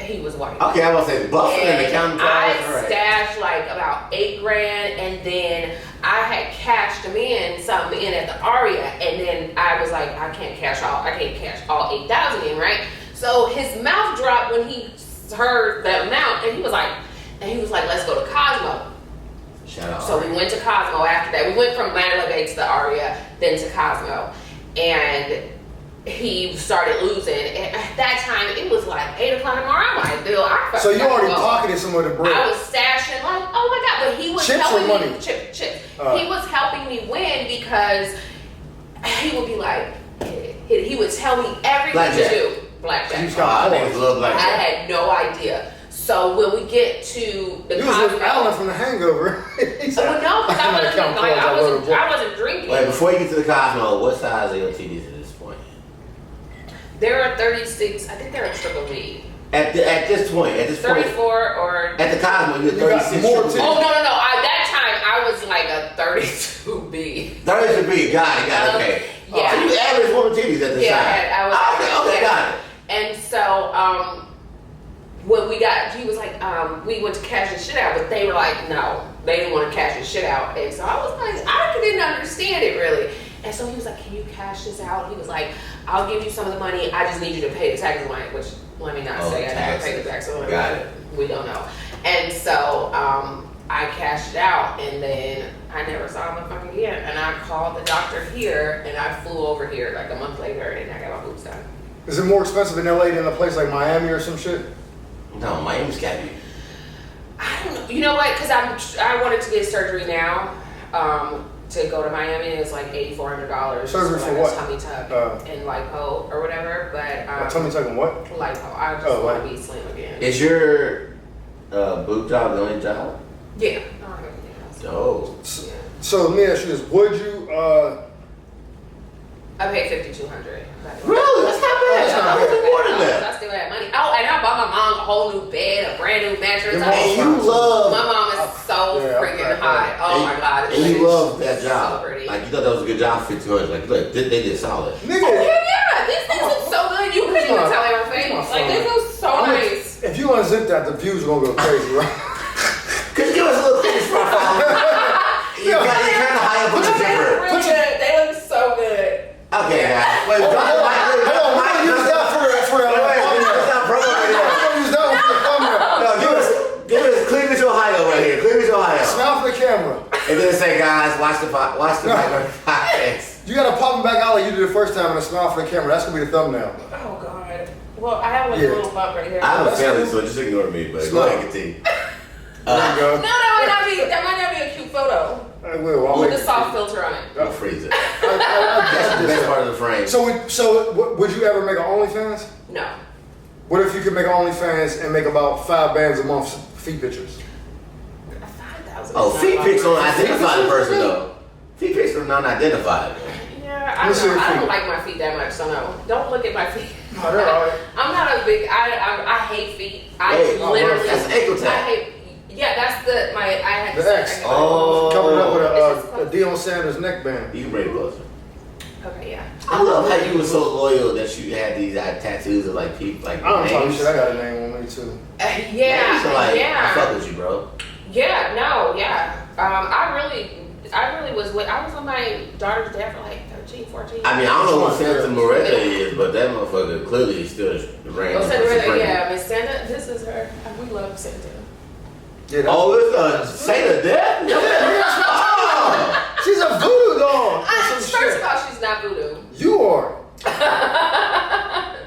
He was white. Okay, I was saying buffing and the counting cards. I stashed like about $8,000, and then I had cashed him something in at the Aria, and then I was like, I can't cash all 8,000 in, right? So his mouth dropped when he heard the amount, and he was like, let's go to Cosmo. Shout out. So we went to Cosmo after that. We went from Mandalay Bay to the Aria, then to Cosmo, and he started losing. And at that time, it was like 8 o'clock in the morning. I'm like, dude, so you already pocketed some of the bread. I was stashing like, oh my god! But he was chips helping or money? me. Chips. He was helping me win because he would be like, he would tell me everything to do. Blackjack. I love blackjack. I had no idea. So when we get to the Cosmo, was with Alan from The Hangover. Well, no, because I wasn't drinking. Wait, before you get to the Cosmo, what size are your TVs at this point? They're a 36. I think they're a triple B. At this point, 34 or at the Cosmo, you're 36. More oh no! At that time, I was like a 32B. 32B, got it. Okay. Yeah. So you average more TVs at the time. I was. Okay, got it. And so when he was like, we went to cash the shit out, but they were like, no, they didn't want to cash the shit out. And so I was like, I didn't understand it really. And so he was like, can you cash this out? He was like, I'll give you some of the money. I just need you to pay the taxes on it, which let me not say I never paid the taxes on it. Got it. We don't know. And so I cashed it out, and then I never saw him fucking again. And I called the doctor here, and I flew over here like a month later, and I got my boobs done. Is it more expensive in LA than a place like Miami or some shit? No, Miami's got me. I don't know. You know what? Because I wanted to get surgery now to go to Miami. It's like $8,400. Surgery for what? Tummy tuck and lipo or whatever. But tummy tuck and what? Lipo. I just want to be slim again. Is your boob job the only job? Yeah. I don't have anything else. Oh. So let me ask you this: would you? I paid $5,200. Really? That's not bad. That's not bad. More than that. I still had money. Oh, and I bought my mom a whole new bed, a brand new mattress. And you love. My mom is so freaking hot. Oh my god. And you love that job. So pretty. Like you thought that was a good job for $5,200. Like look, they did solid. Nigga. Oh, yeah. These things look so good. You couldn't even tell they were fake. Like this looks so nice. If you unzip that, the views are gonna go crazy, right? Could you give us a little finish profile? You kind of high up on the zipper. Really good. They look so good. Okay, guys. Wait, hold on. Use that for Let's not promo right now. use that for the thumbnail. No, give us Cleveland, Ohio right here. Cleveland, Ohio. Smile for the camera. And then say, guys, watch the podcast. You gotta pop them back out like you did the first time and a smile for the camera. That's gonna be the thumbnail. Oh god. Well, I have like a little bump right here. I have a family, so just ignore me. But go ahead, continue. There you go. No, that might not be a cute photo. I will. With a soft filter on it. Don't freeze it. That's the best part of the frame. So would you ever make an OnlyFans? No. What if you could make an OnlyFans and make about 5 bands a month feet pictures? 5,000. Oh, feet pics don't identify the person though. Feet pics are non-identified. Yeah, I don't like my feet that much, so no. Don't look at my feet. Oh, they're all right. I'm not a big. I hate feet. That's ankle tap. I hate. Yeah, that's I had the X. Oh. Covered up with a Deion Sanders neckband. You can bring it closer. Okay, yeah. I love how you were so loyal that you had these tattoos of like people like. I don't talk shit. I got a name on me too. Yeah, so like, yeah. I fuck with you, bro. Yeah, no, yeah. I really was with. I was with my daughter's dad for like 14. I mean, I don't know what Santa Moretta is, but that motherfucker clearly is still reigning. Oh, Santa Moretta, yeah. Miss Santa, this is her. We love Santa. Yeah, it's Santa Death? Oh! She's a voodoo doll. First of all, she's not voodoo. You are.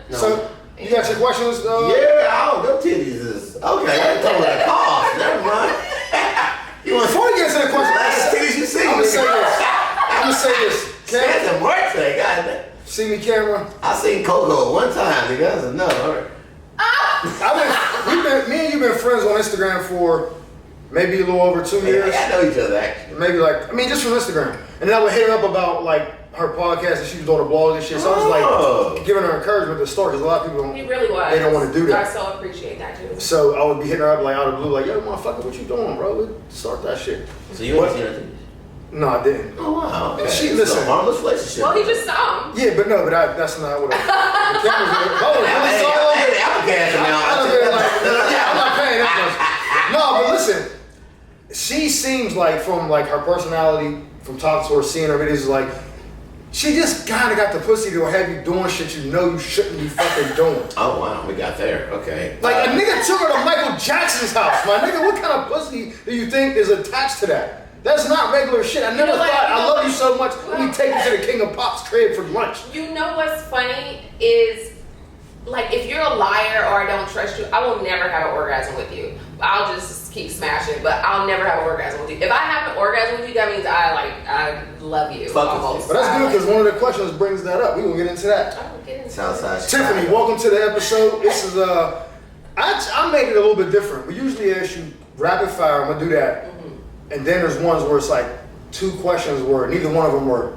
No. So, you got your questions? Yeah, them titties is... Okay, that's told that cost. Never mind. Before we get into the question, Last titties you see. I'm gonna say this. Santa Moretta, goddamn. See me, camera? I seen Coco one time, nigga. That's enough. All right. Me and you been friends on Instagram for maybe a little over 2 years. Yeah, I know each other, actually. Maybe just from Instagram. And then I would hit her up about her podcast and she was doing a blog and shit. So I was like giving her encouragement to start because a lot of people He really was. They don't want to do that. I so appreciate that too. So I would be hitting her up out of the blue, like, yo, motherfucker, what you doing, bro? Let's start that shit. So you ain't seen her titties? No, I didn't. Oh, wow. Okay. She, It's listen. a harmless relationship. Well, he just saw him. Yeah, but that's not what I. The camera's really saw it. I'm not paying that much. No, but listen, she seems like from her personality, from talking to her, seeing her videos, like she just kind of got the pussy to have you doing shit you shouldn't be fucking doing. Oh wow, we got there. Okay. Like a nigga took her to Michael Jackson's house. My nigga, what kind of pussy do you think is attached to that? That's not regular shit. I never thought I love you so much. Let me take you to the King of Pop's crib for lunch. You know what's funny is, like, if you're a liar or I don't trust you, I will never have an orgasm with you. I'll just keep smashing, but I'll never have an orgasm with you. If I have an orgasm with you, that means I love you. Almost. But that's good because one of the questions brings that up. We gonna get into that. I don't get into Southside Tiffany, Chicago. welcome to the episode. This is I made it a little bit different. We usually ask you rapid fire. I'm gonna do that. And then there's ones where it's like 2 questions where neither one of them were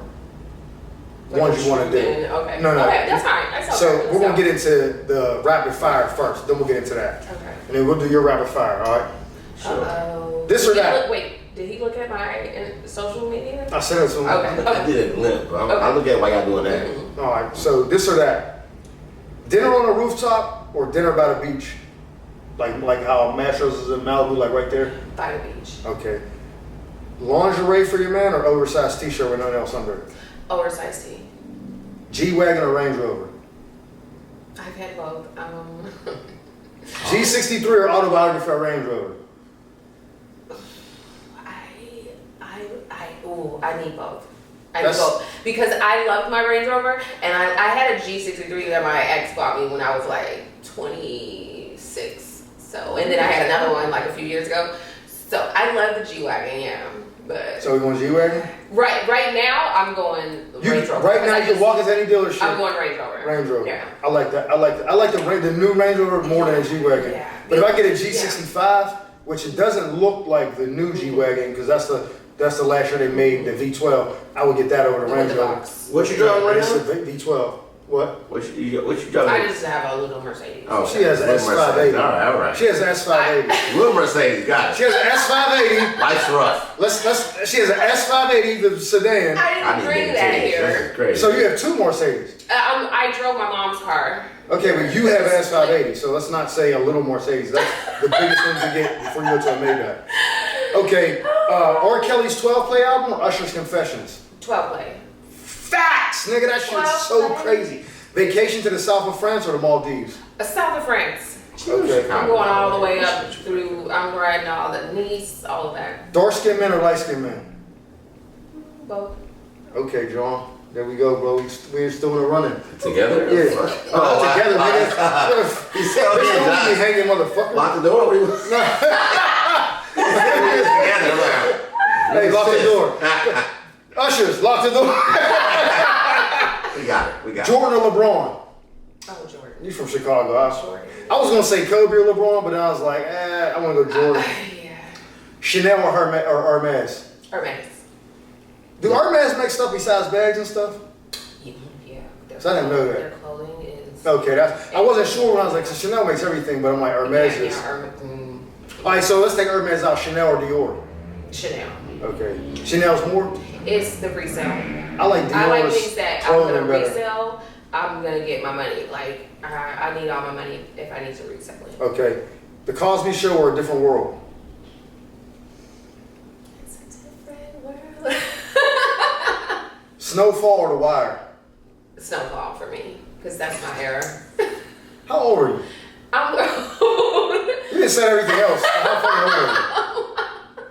ones you want to do. Okay. No. Okay, that's fine. That's okay. So we're gonna get into the rapid fire first. Then we'll get into that. Okay. And then we'll do your rapid fire. All right. Sure. This or that? Did he look at my social media? I sent it to him. Okay. I did a glimpse. I look at why y'all doing that. All right. So this or that? Dinner on a rooftop or dinner by the beach? Like how Mastro's is in Malibu, like right there. By the beach. Okay. Lingerie for your man or oversized t-shirt with nothing else under? Oversized tee. G-Wagon or Range Rover? I've had both. G63 or autobiography or Range Rover? I need both. I need both because I loved my Range Rover and I had a G63 that my ex bought me when I was like 26. So and then I had another one like a few years ago. So I love the G-Wagon, yeah. But So we going G-Wagon? right now I'm going Range Rover. Right now you can walk into any dealership. I'm going Range Rover. Range Rover. Yeah. I like that. I like the new Range Rover more than a G-Wagon. Yeah. But if I get a G65, which it doesn't look like the new G-Wagon because that's the last year they made the V12, I would get that over the Range Rover. What you driving right It's a now? V12. What? What you driving? I just have a little Mercedes. Oh, She has an little S580. Mercedes. All right. She has an S580. Little Mercedes, got She it. has an S580. Life's rough. She has an S580, the sedan. I didn't bring that This here. is crazy. So you have 2 Mercedes. I drove my mom's car. Okay, but you have an S580, so let's not say a little Mercedes. That's the biggest thing to get before you go to a Maybach. Okay, R. Kelly's 12 play album or Usher's Confessions? 12 play. Facts, nigga, that shit's 12 so play. crazy. Vacation to the south of France or the Maldives? South of France. Okay. I'm going all the way up through, I'm riding all the Nice, all of that. Dark skinned men or light skinned men? Both. Okay, John. There we go, bro. We're still in the running. Together? Yeah. Oh, Not together, nigga. You said, Bitch, don't okay, leave me hanging, motherfucker. lock the door. What do you together? Hey, lock the door. Ushers, lock the door. We got it. Jordan or LeBron? Oh, Jordan. You from Chicago. Jordan. I was gonna say Kobe or LeBron, but then I was like, I want to go Jordan. Yeah. Chanel or Hermes? Hermes. Do Hermes make stuff besides bags and stuff? Yeah. So I didn't know that. Their clothing is. Okay, I wasn't sure when I was like, so Chanel makes everything, but I'm like, Hermes is. Hermes. All right, so let's take Hermes out. Chanel or Dior? Chanel. Okay. Chanel's more? It's the resale. I like Dior's I like things that I'm clothing gonna better. resell. I'm gonna get my money. Like I need all my money if I need to resell it. Okay. The Cosby Show or A Different World? It's a different world. Snowfall or The Wire? Snowfall for me, because that's my era. How old are you? I'm old. You didn't say everything else. How fucking old are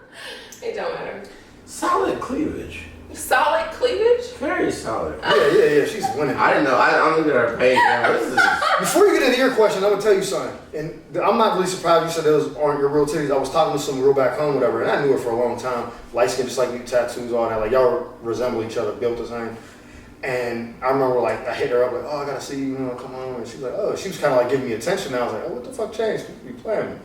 It don't matter. Solid cleavage. Solid cleavage? Very solid. Yeah. She's winning. I didn't know. I'm looking at her page now. This is. Before you get into your question, I'm gonna tell you something. And I'm not really surprised you said those aren't your real titties. I was talking to some girl back home, whatever, and I knew her for a long time. Light skin, just like you, tattoos, all that. Like y'all resemble each other, built the same. And I remember like I hit her up like, oh, I gotta see you, come on. And she's like, oh, she was kind of like giving me attention. And I was like, oh, what the fuck changed? You playing me?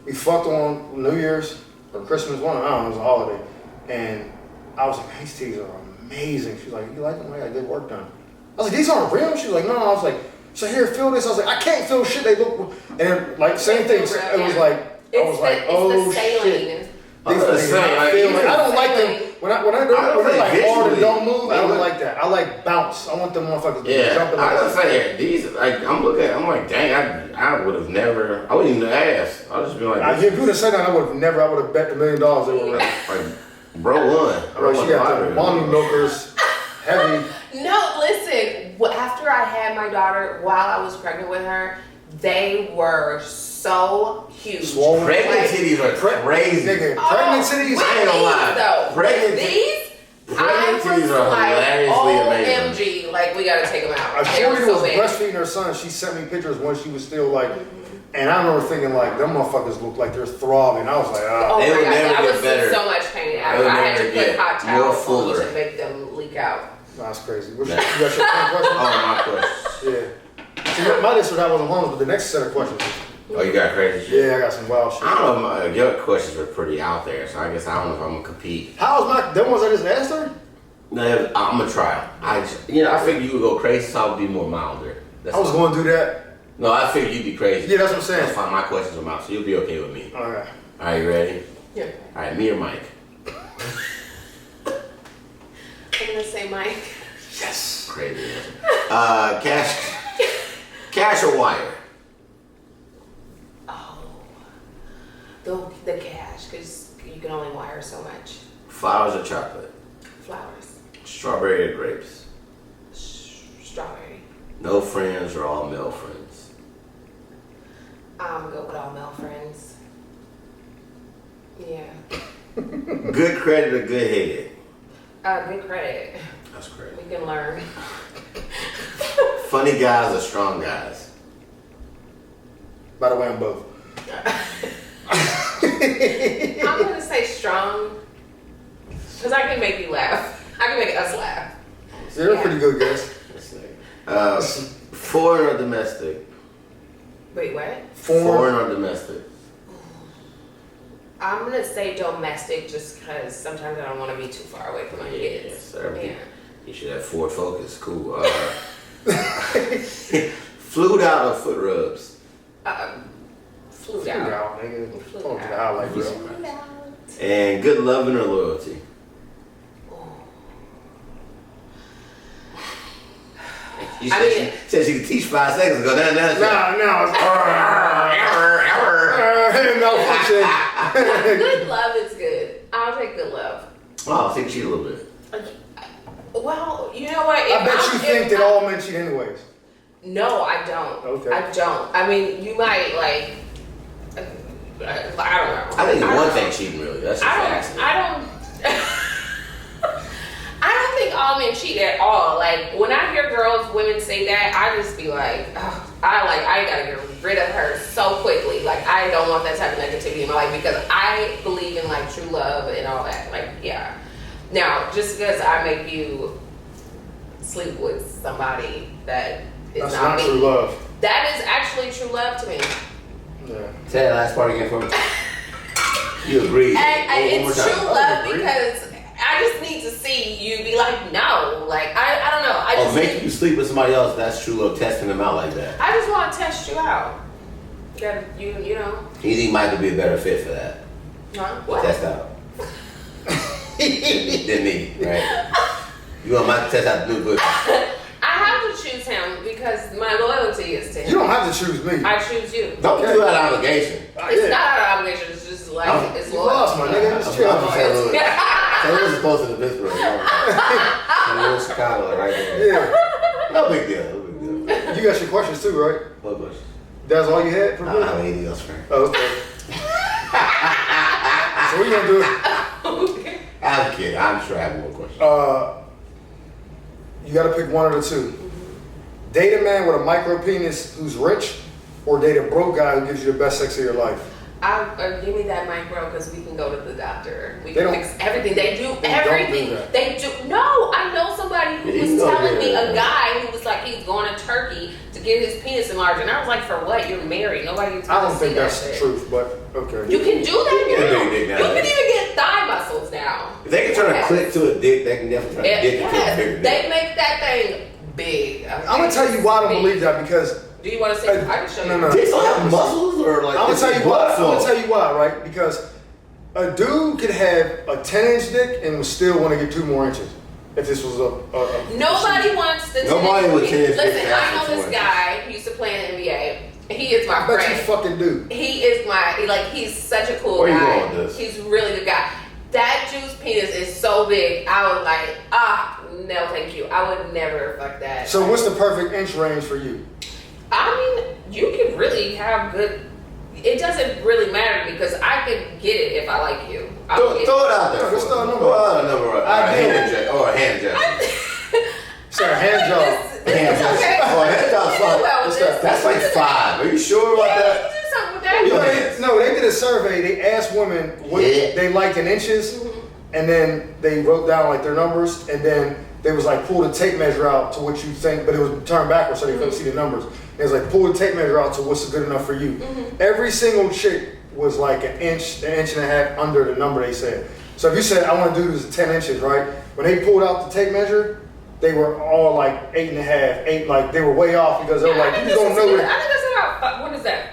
We fucked on New Year's or Christmas one. I don't know. It was a holiday, and I was like, these titties are amazing. She's like, you like them? I got good work done. I was like, these aren't real. She was like, no. I was like, so here, feel this. I was like, I can't feel shit. They look, and like same thing. It was like, I was like, oh shit. I don't like them when they're like hard and don't move. I don't like that. I like bounce. I want them motherfuckers to jump in. I was saying these. Like I'm like, dang, I would have never. I wouldn't even ask. I would just be like, if you would have said that, I would have bet $1 million they were like, bro won. She got the mommy milkers heavy. No, listen. After I had my daughter, while I was pregnant with her, they were so huge. Swollen. Pregnant titties are crazy. Nigga, pregnant titties, I ain't gonna lie. Pregnant titties are hilariously amazing. OMG, like we gotta take them out. A shorty was breastfeeding her son. She sent me pictures when she was still like, and I remember thinking like, them motherfuckers look like they're throbbing. I was like, oh they my would God, never I get was better. in so much pain. I had to put hot towels on to make them leak out. That's crazy. You got your question? My question. Yeah. See, my list for that wasn't long, but the next set of questions. Oh, you got crazy shit? Yeah, I got some wild shit. I don't know. Your questions were pretty out there, so I guess I don't know if I'm gonna compete. How's them ones I just asked her? No, I'm gonna try. I figured you would go crazy, so I would be more milder. I was going to do that. No, I figured you'd be crazy. Yeah, that's what I'm saying. That's fine. My questions are mild, so you'll be okay with me. All right. All right, you ready? Yeah. All right, me or Mike? I'm gonna say Mike. Yes. Crazy. Cash or wire? Oh, the cash, because you can only wire so much. Flowers or chocolate? Flowers. Strawberry or grapes? Strawberry. No friends or all male friends? I'm good with all male friends. Yeah. Good credit or good head? Good credit. That's great. We can learn. Funny guys or strong guys? By the way, I'm both. I'm gonna say strong, because I can make you laugh. I can make us laugh. You're a pretty good guess. Foreign or domestic? Wait, what? Foreign or domestic? I'm gonna say domestic, just because sometimes I don't want to be too far away from my kids. Yes, sir. Yeah. You should have Ford Focus. Cool. Flued out or foot rubs? Flew Flew out. out, nigga. Flew Talk to the out. house like this. Flew out. And good loving or loyalty? She said she could teach 5 seconds ago. Now it's Good love is good. I'll take good love. Oh, I think cheat a little bit. Well, you know what? I bet you think that all men cheat anyways. No, I don't. Okay. I don't. I mean, you might like. I don't know. I think one thing cheating really. That's just accident. I don't think all men cheat at all. Like when I hear women say that, I just be like, oh, I gotta get rid of her so quickly. Like I don't want that type of negativity in my life because I believe in like true love and all that. Like yeah. Now, just because I make you sleep with somebody that is That's not not me, true love. that is actually true love to me. Yeah. Say that last part again for me. You agree? And it's true love because I just need to see you be like, no. Like, I don't know. Making you sleep with somebody else, that's true love, testing them out like that. I just want to test you out. You know. You think Mike would be a better fit for that? Huh? What? Test out. Than me, right? You want Mike to test out the new book? I have to choose him because my loyalty is to him. You don't have to choose me. I choose you. Don't do that obligation. It's not out of obligation. It's just like it's You loyalty. lost, my nigga. It's chill. St. Louis is closer to Pittsburgh. St. Louis, Chicago, right there. Yeah. No big deal. No big deal. You got your questions too, right? What much? That's all you had for I me? don't have anything else, friend. Oh, okay. So what you gonna do? Okay. I'm kidding. I'm sure I have more questions. You gotta pick one of the two. Date a man with a micro penis who's rich, or date a broke guy who gives you the best sex of your life. Give me that micro because we can go to the doctor. We They can don't- fix everything. They do They everything. don't do that. They do. No, I know somebody who Yeah, was you know telling me, that. a guy who was like, he's going to Turkey to get his penis enlarged. And I was like, for what? You're married. Nobody I don't think that that's the shit. truth, but okay. You can do that You can now. do a dick now. You can even get thigh muscles now. If they can turn a Yes. clit to a dick, they can definitely turn a dick into a Yes, bigger dick. they make that thing big. Okay? I'm gonna tell you why I don't Big. believe that, because Do you want to see? I can show you. No. Dicks don't have muscles or like. I'm gonna it's tell you blood why. I'm flow. gonna tell you why, right? Because a dude could have a 10-inch dick and would still want to get 2 more inches if this was a Nobody wants to. Nobody would tell you Listen, to I know ask this for it. guy. He used to play in the NBA. He is my I bet you friend. fucking do. He is he's such a cool Where you guy. going with this? He's a really good guy. That juice penis is so big. I was like, no, thank you. I would never fuck that. So what's the perfect inch range for you? I mean, you can really have good. It doesn't really matter because I could get it if I like you. Throw it out there. No, just throw a number. Throw out a number. Or a I do. hand gesture. Or a hand gesture. Sir, hand job. Hand It's gesture. okay. Oh, a hand job's We can do well fine. with this. That's like 5. Are you sure about Yeah, that? we can do something with You know, that. No, they did a survey. They asked women what Yeah. they liked in inches, and then they wrote down like their numbers, and then they was like pull the tape measure out to what you think, but it was turned backwards so they couldn't see the numbers. It was like pull the tape measure out to what's good enough for you. Every single chick was like an inch and a half under the number they said. So if you said I want to do this 10 inches, right? When they pulled out the tape measure, they were all like 8.5, 8. Like they were way off because they were like, I you think just don't this know is- what. I think that's about, what is that?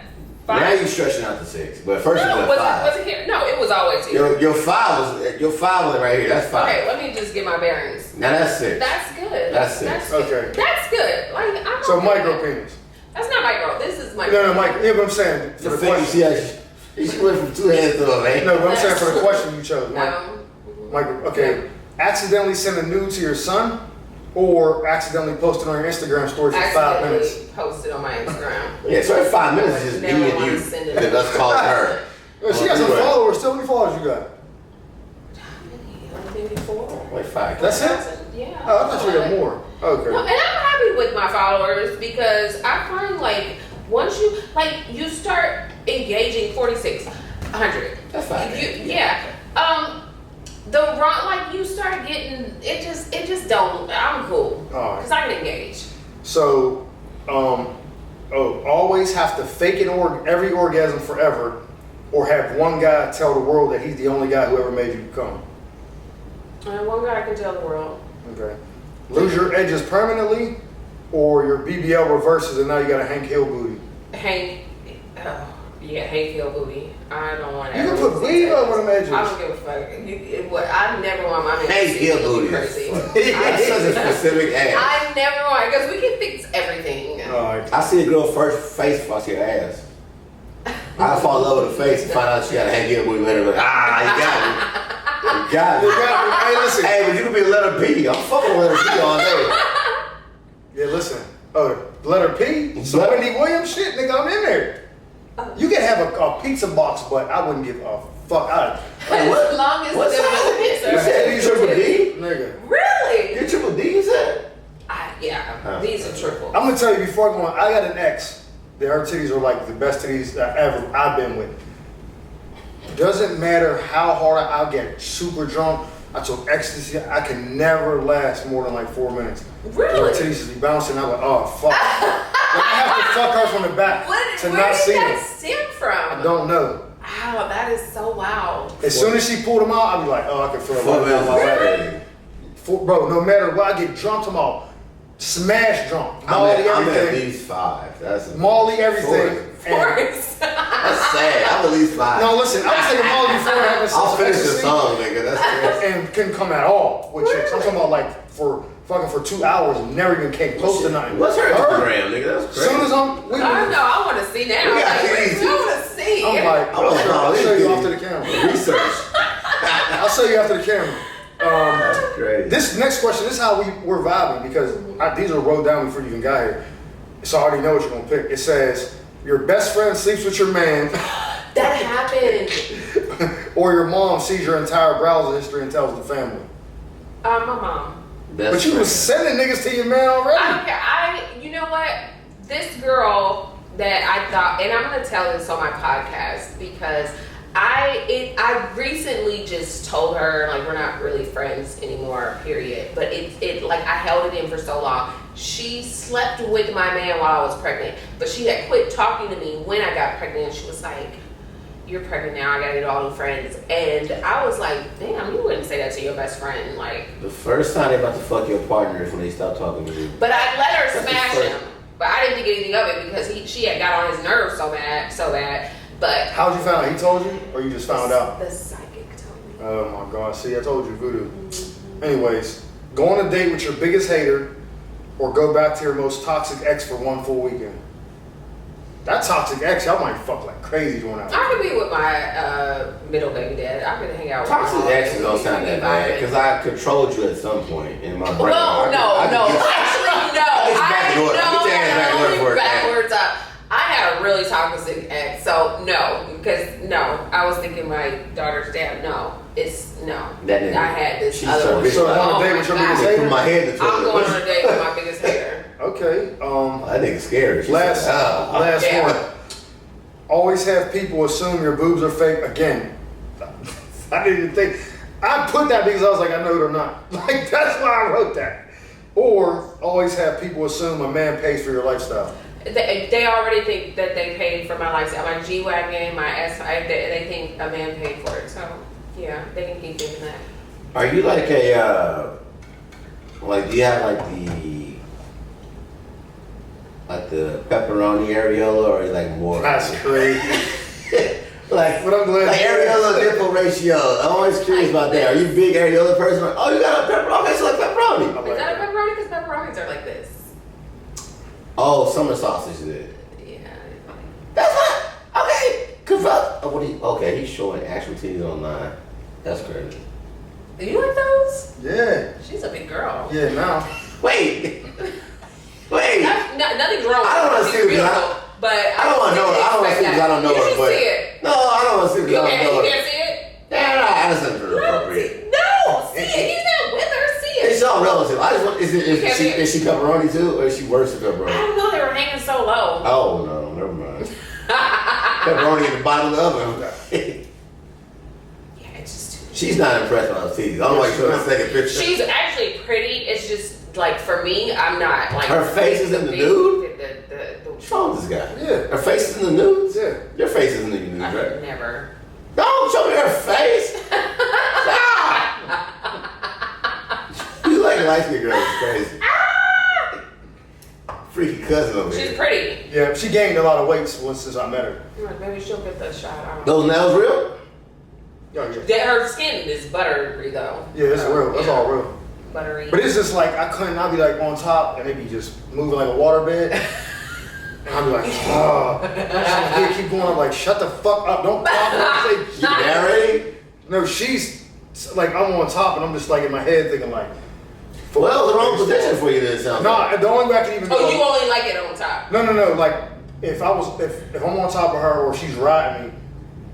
Now 5? you stretching out to 6. But first No, it was was 5. it here? No, it was always here. Your 5 was right here. That's 5. Okay, let me just get my bearings. Now that's 6. That's good. That's it. good. Okay. That's good. Like, I'm So okay micro with that. penis. That's not micro. This is micro. No, Mike. Yeah, but I'm saying for The the thing you see question. how she went from 2 hands to a man. No, but I'm saying for the question you chose, Mike. No. Micro. Okay. Accidentally send a nude to your son, or accidentally post it on your Instagram story for 5 minutes. Accidentally posted on my Instagram. Yeah, so every 5 minutes is just me Never and wanna you. send it. And let's call it her. She got some followers. How many followers you got? Maybe 4. Like 5. That's it? Yeah. Oh, I thought you had more. Okay. No, and I'm happy with my followers because I find like once you start engaging 4,600. That's fine. Yeah. The wrong you start getting it just don't. I'm cool All right. because I can engage. So, always have to fake every orgasm forever, or have one guy tell the world that he's the only guy who ever made you come. And one guy can tell the world. Okay. Lose your edges permanently, or your BBL reverses and now you got a Hank Hill booty. Hank Hill booty. I don't want to. You can put weave over them edges. I don't give a fuck. I never want my man Hank to see Hill me booty. crazy. That's such a specific ass. I never want because we can fix everything. All right. I see a girl first face before I see her ass. I fall in love with her face and find out she got a Hank Hill booty later. Like, you got me. You got You me. got me. Hey, listen. Hey, but you can be a letter P. I'm fucking with letter P all day. Yeah, listen. Letter P? Celebrity Williams? Shit, nigga, I'm in there. You can have a pizza box, but I wouldn't give a fuck. As long as What's the that? booties You said you triple D? Nigga. Really? You triple D, you said? Yeah, these are triple. I'm gonna tell you before I go on, I got an ex that her titties are like the best titties I've been with. Doesn't matter how hard I'll get super drunk. I took ecstasy. I can never last more than like 4 minutes. Really? Her titties just be bouncing. I'm like, oh fuck. Like, I have to fuck her from the back to Where not did see that them. stem from? I don't know. Wow, that is so wild. As soon as she pulled them out, I'd be like, oh, I can feel it. 4 right now. minutes Like, later. Bro, no matter what, I get drunk tomorrow. Smash drunk. Molly I'm at everything. least 5. That's Molly everything. Of And- course. That's sad. I'm at least 5. No, listen, I was taking Molly before having sex. I'll finish the ecstasy song, nigga. That's crazy. And couldn't come at all with chicks. I'm talking about like for 2 hours and never even came close to nothing. What's her Instagram, nigga? That's As crazy. soon as I don't know. I want to see now. We got Like, these. I want to see. I'm like, Oh, I'll show you this after the camera. Research. I'll show you after the camera. crazy. This next question, this is how we're vibing because these are wrote down before you even got here. So I already know what you're gonna pick. It says your best friend sleeps with your man. That happened. Or your mom sees your entire browser history and tells the family. My mom. But you was sending niggas to your man already. I don't care. You know what? This girl that I thought, and I'm gonna tell this on my podcast because I recently just told her like we're not really friends anymore, period. But it like I held it in for so long. She slept with my man while I was pregnant, but she had quit talking to me when I got pregnant. She was like, "You're pregnant now. I gotta get all new friends." And I was like, "Damn, you wouldn't say that to your best friend." Like the first time they about to fuck your partner is when they stop talking to you. But I let her smash him. But I didn't think anything of it because she had got on his nerves so bad. But how'd you find out? He told you, or you just found out? The psychic told me. Oh my God! See, I told you, Voodoo. Mm-hmm. Anyways, go on a date with your biggest hater, or go back to your most toxic ex for one full weekend. That toxic ex, y'all might fuck like crazy going out. I could be with my middle baby dad. I could hang out with Toxic exes don't sound that bad because I controlled you at some point in my brain. Well, no. Actually, no. Backwards up. I had a really toxic ex, so no, because I was thinking my daughter's dad. No, it's no. That nigga. I had this other one. So on a date with your biggest hater? Put my head in the toilet. I'm going on a date with my biggest hater. Okay. That nigga's scary. Last one. Always have people assume your boobs are fake again. I didn't even think. I put that because I was like, I know it or not. Like that's why I wrote that. Or always have people assume a man pays for your lifestyle. They already think that they paid for my lifestyle. My G-Wagon, my they think a man paid for it. So, yeah, they can keep thinking that. Are you like a, do you have the pepperoni areola, or are you like more? That's crazy. But I'm glad. Like areola nipple ratio. I'm always curious about that. Are you a big areola person? Like, oh, you got a pepperoni? Okay, so like pepperoni. Is that a pepperoni? Because pepperonis are like this. Oh, summer sausage then. Yeah. That's not okay. Good fuck. Oh, okay, he's showing actual titties online. That's crazy. Do you like those? Yeah. She's a big girl. Yeah, now. Wait. Nothing's wrong. I don't want to see it. But I don't want to know. I don't want to see it because I don't know you her. You But see it. No, I don't want to see it because I don't know her. You can't see it? Yeah, that's not appropriate. No, see it. He's not with her. See it. It's all relative. I just want. Is she pepperoni too, or is she worse than pepperoni? I don't know. They were hanging so low. Oh no, never mind. Pepperoni at the bottom of the oven. Yeah, it's just too. She's not impressed by those titties. I don't know why you showed a second picture. She's actually pretty. It's just like for me, I'm not like. Her face is in the nude. What's wrong with this guy? Yeah. Her face is in the nudes? Yeah. Your face is in the nudes, right? Never. Don't show me her face! Stop! You like a light-skinned girl, it's crazy. Freaky cousin over here. She's pretty. Yeah, she gained a lot of weight since I met her. Maybe she'll get the shot. I don't know. Those nails real? Yeah. Her skin is buttery though. Yeah, it's real. That's all real. Buttery. But it's just like I'd be like on top and they be just moving like a waterbed. And I'd be like, oh. They keep going. I'm like, shut the fuck up. Don't talk. You married? No, she's like, I'm on top and I'm just like in my head thinking like, well, the wrong position for you then, sounds No, the only way I can even you only like it on top. No. Like, if I'm on top of her or she's riding me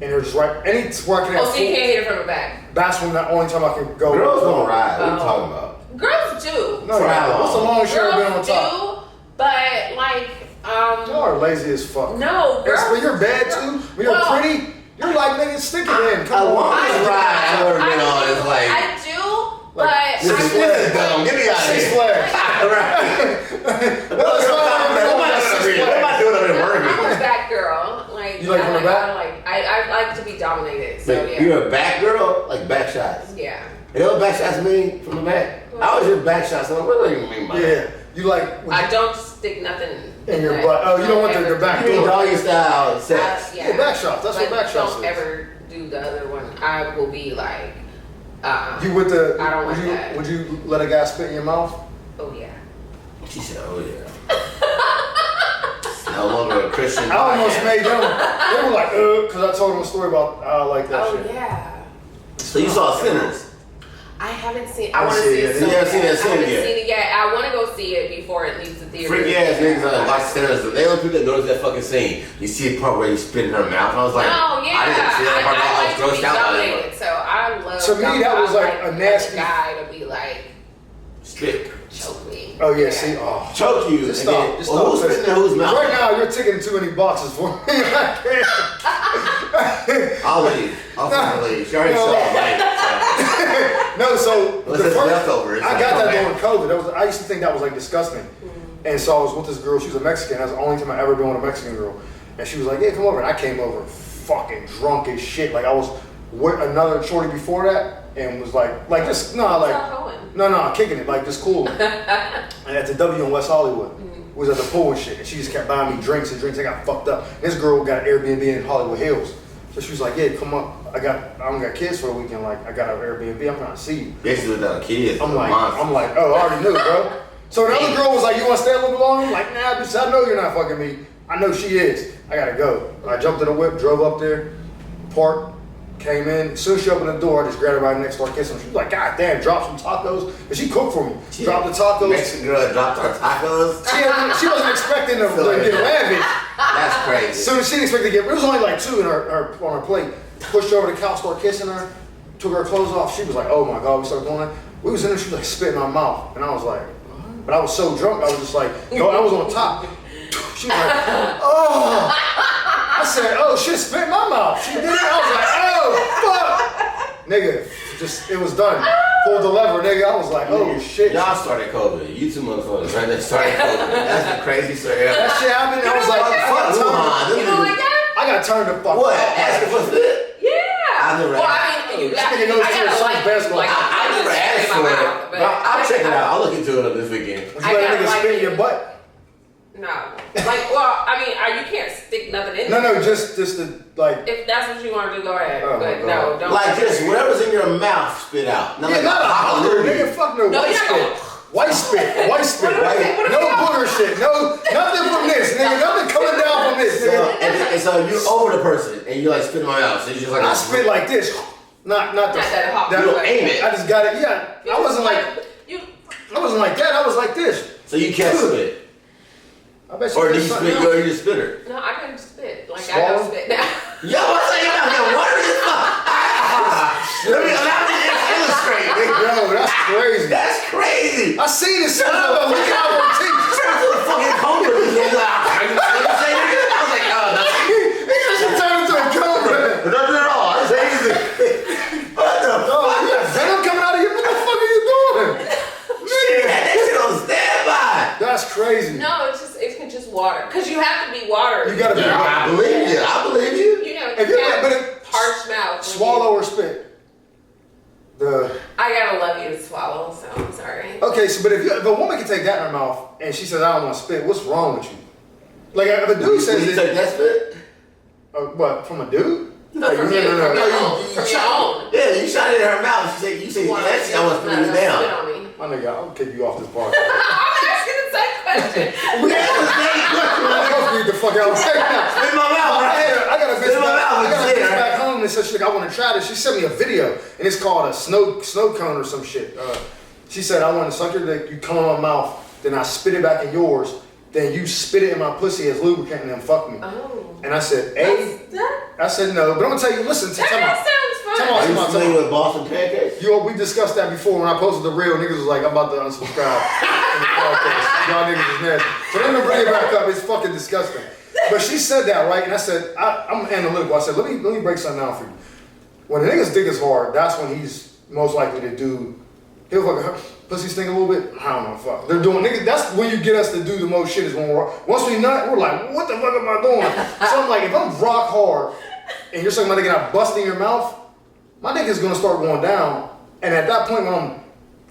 and they're just right, anywhere I can have so you can't hit her from the back. That's when the only time I can go. Girls don't ride. What are you talking about? Girls do. No, what's the longest you've ever been on top? Girls do, but like, y'all are lazy as fuck. No, girls. When you're bad too, when you're pretty, you're like, nigga, stick it in. Come on. Longest ride I've ever been on is like. I do, but Six Flags, dumb. Get me out of here. Six Flags. What am I doing over there working? I'm a back girl. Like, you like from the back? I like to be dominated. So yeah. You're a back girl? Like back shots? Yeah. You know what back shots mean from the back? I always hear back shots. I'm like, what do you mean by that? Yeah. You like. I don't stick nothing in your butt. Oh, you don't want the back You door. mean doggy style sex? Yeah, back shots. That's what back shots Don't is. ever do the other one. I will be like, You with the? I don't like that. Would you let a guy spit in your mouth? oh yeah. She said, oh yeah. No longer a Christian. I almost made them. They were like, because I told them a story about I like that Oh shit. yeah. So you saw Sinners? I haven't seen. I want to see it. You haven't seen it yet. I want to go see it before it leaves the theater. Freaky ass niggas on watch centers. They don't people that notice that fucking scene. You see a part where you spit in her mouth. I was like, no, yeah. I didn't see that part. I was grossed out by that. So I love. To me, that was like a nasty guy to be like spit. Choke me. Oh yeah, see, choke you. Just stop. Just stop. Who's spitting in whose mouth? Right now, you're ticking too many boxes for me. I'll leave. I'll leave. She already saw it. No, so the first leftovers. I got that during COVID. I used to think that was like disgusting. And so I was with this girl. She was a Mexican. That's the only time I ever been with a Mexican girl. And she was like, "Yeah, come over." And I came over fucking drunk as shit. Like I was with another shorty before that, and was like just kicking it like just cool. And at the W in West Hollywood. We was at the pool and shit, and she just kept buying me drinks and drinks. I got fucked up. And this girl got an Airbnb in Hollywood Hills. So she was like, "Yeah, come up. I don't got kids for a weekend. Like, I got an Airbnb. I'm trying to see you." Bitches without kids. I'm like, oh, I already knew, bro. So the other girl was like, "You want to stay a little bit longer?" I'm like, "Nah, bitch, I know you're not fucking me. I know she is. I gotta go." I jumped in the whip, drove up there, parked, came in. As soon as she opened the door, I just grabbed her right next door, kissed her. She was like, "God damn, drop some tacos." And she cooked for me. Dropped the tacos. Mexican girl dropped her tacos. She wasn't expecting to get lavish. That's crazy. So she didn't expect to get. It was only like 2 in her on her plate. Pushed her over the couch, started kissing her. Took her clothes off. She was like, "Oh my god," we started going. We was in there. She was like spit in my mouth, and I was like, what? But I was so drunk. I was just like, I was on top. She was like, "Oh." I said, "Oh shit, spit in my mouth." She did it. I was like, "Oh fuck." Nigga, it was done. Pulled the lever, nigga. I was like, "Oh shit." Y'all started COVID. You two motherfuckers, right? They started COVID. That's the craziest story ever. That shit happened. I was like, You don't like that? I got turned the fuck what? up. Asking for spit? Yeah. I never Well, I mean, I never asked for it. But I'll check it out. I'll look into it this weekend. Would you let a nigga spit in your butt? No. You can't stick nothing in there. No, just the, like. If that's what you want to do, go ahead. Oh, but no, don't. Like just whatever's in your mouth, spit out. Not a booger, nigga. Fuck no white spit. White spit. No booger shit. No, nothing from this, nigga. Nothing coming down from this, nigga. And so you're over the person and you like spit in my mouth. So you just like I spit like this. Not that hot. You don't aim it. I just got it. Yeah. I wasn't like that. I was like this. So you can't spit. I bet you. Or do you spit? Or you spitter? No, I can spit. Like Swallow? I don't spit now. Yo, what's that? You out here wondering this fuck? Let me allow me to illustrate. Yo, that's crazy. That's crazy. I seen this shit. Look at our teeth. Turn to a fucking cobra. What you say, nigga? I was like, oh, no. He just turned into a cobra. Nothing at all. It's easy. What the fuck? You got venom coming out of you? What the fuck are you doing? Shit, that shit on standby. That's crazy. No, it can just water. Because you have to be water. You gotta be water. I believe you. I believe you. You know, If you you're can't but parched mouth. swallow or spit. I gotta love you to swallow, so I'm sorry. Okay, so but if a woman can take that in her mouth and she says, "I don't want to spit," what's wrong with you? Like if a dude says, you take that spit? What, from a dude? No, Like, from your own. Yeah, you shot it in her mouth. She said, that shit, I want to spit it down. Spit on me. My nigga, I'll kick you off this bar. I'm asking the same question. We asked the same question. I'll get the fuck out right now. Spit in my mouth, right? I got a bitch Spit in my mouth. back home that said, "I want to try this." She sent me a video, and it's called a snow cone or some shit. She said, "I want to suck your dick. You come in my mouth, then I spit it back in yours. Then you spit it in my pussy as lubricant, and then fuck me." Oh. And I said, I said no, but I'm gonna tell you. Listen, That sounds fun. Are you familiar with Boston pancakes? We discussed that before when I posted the reel. Niggas was like, "I'm about to unsubscribe." from the podcast. Y'all niggas is nasty. So let me bring it back up. It's fucking disgusting. But she said that, right? And I said, I'm analytical. I said, let me break something down for you. When a nigga's dick is hard, that's when he's most likely to do. He'll fucking pussy stink a little bit. I don't know, fuck. They're doing nigga. That's when you get us to do the most shit. Is when once we nut, we're like, what the fuck am I doing? So I'm like, if I'm rock hard, and you're saying my dick not busting your mouth, my dick is gonna start going down. And at that point, when I'm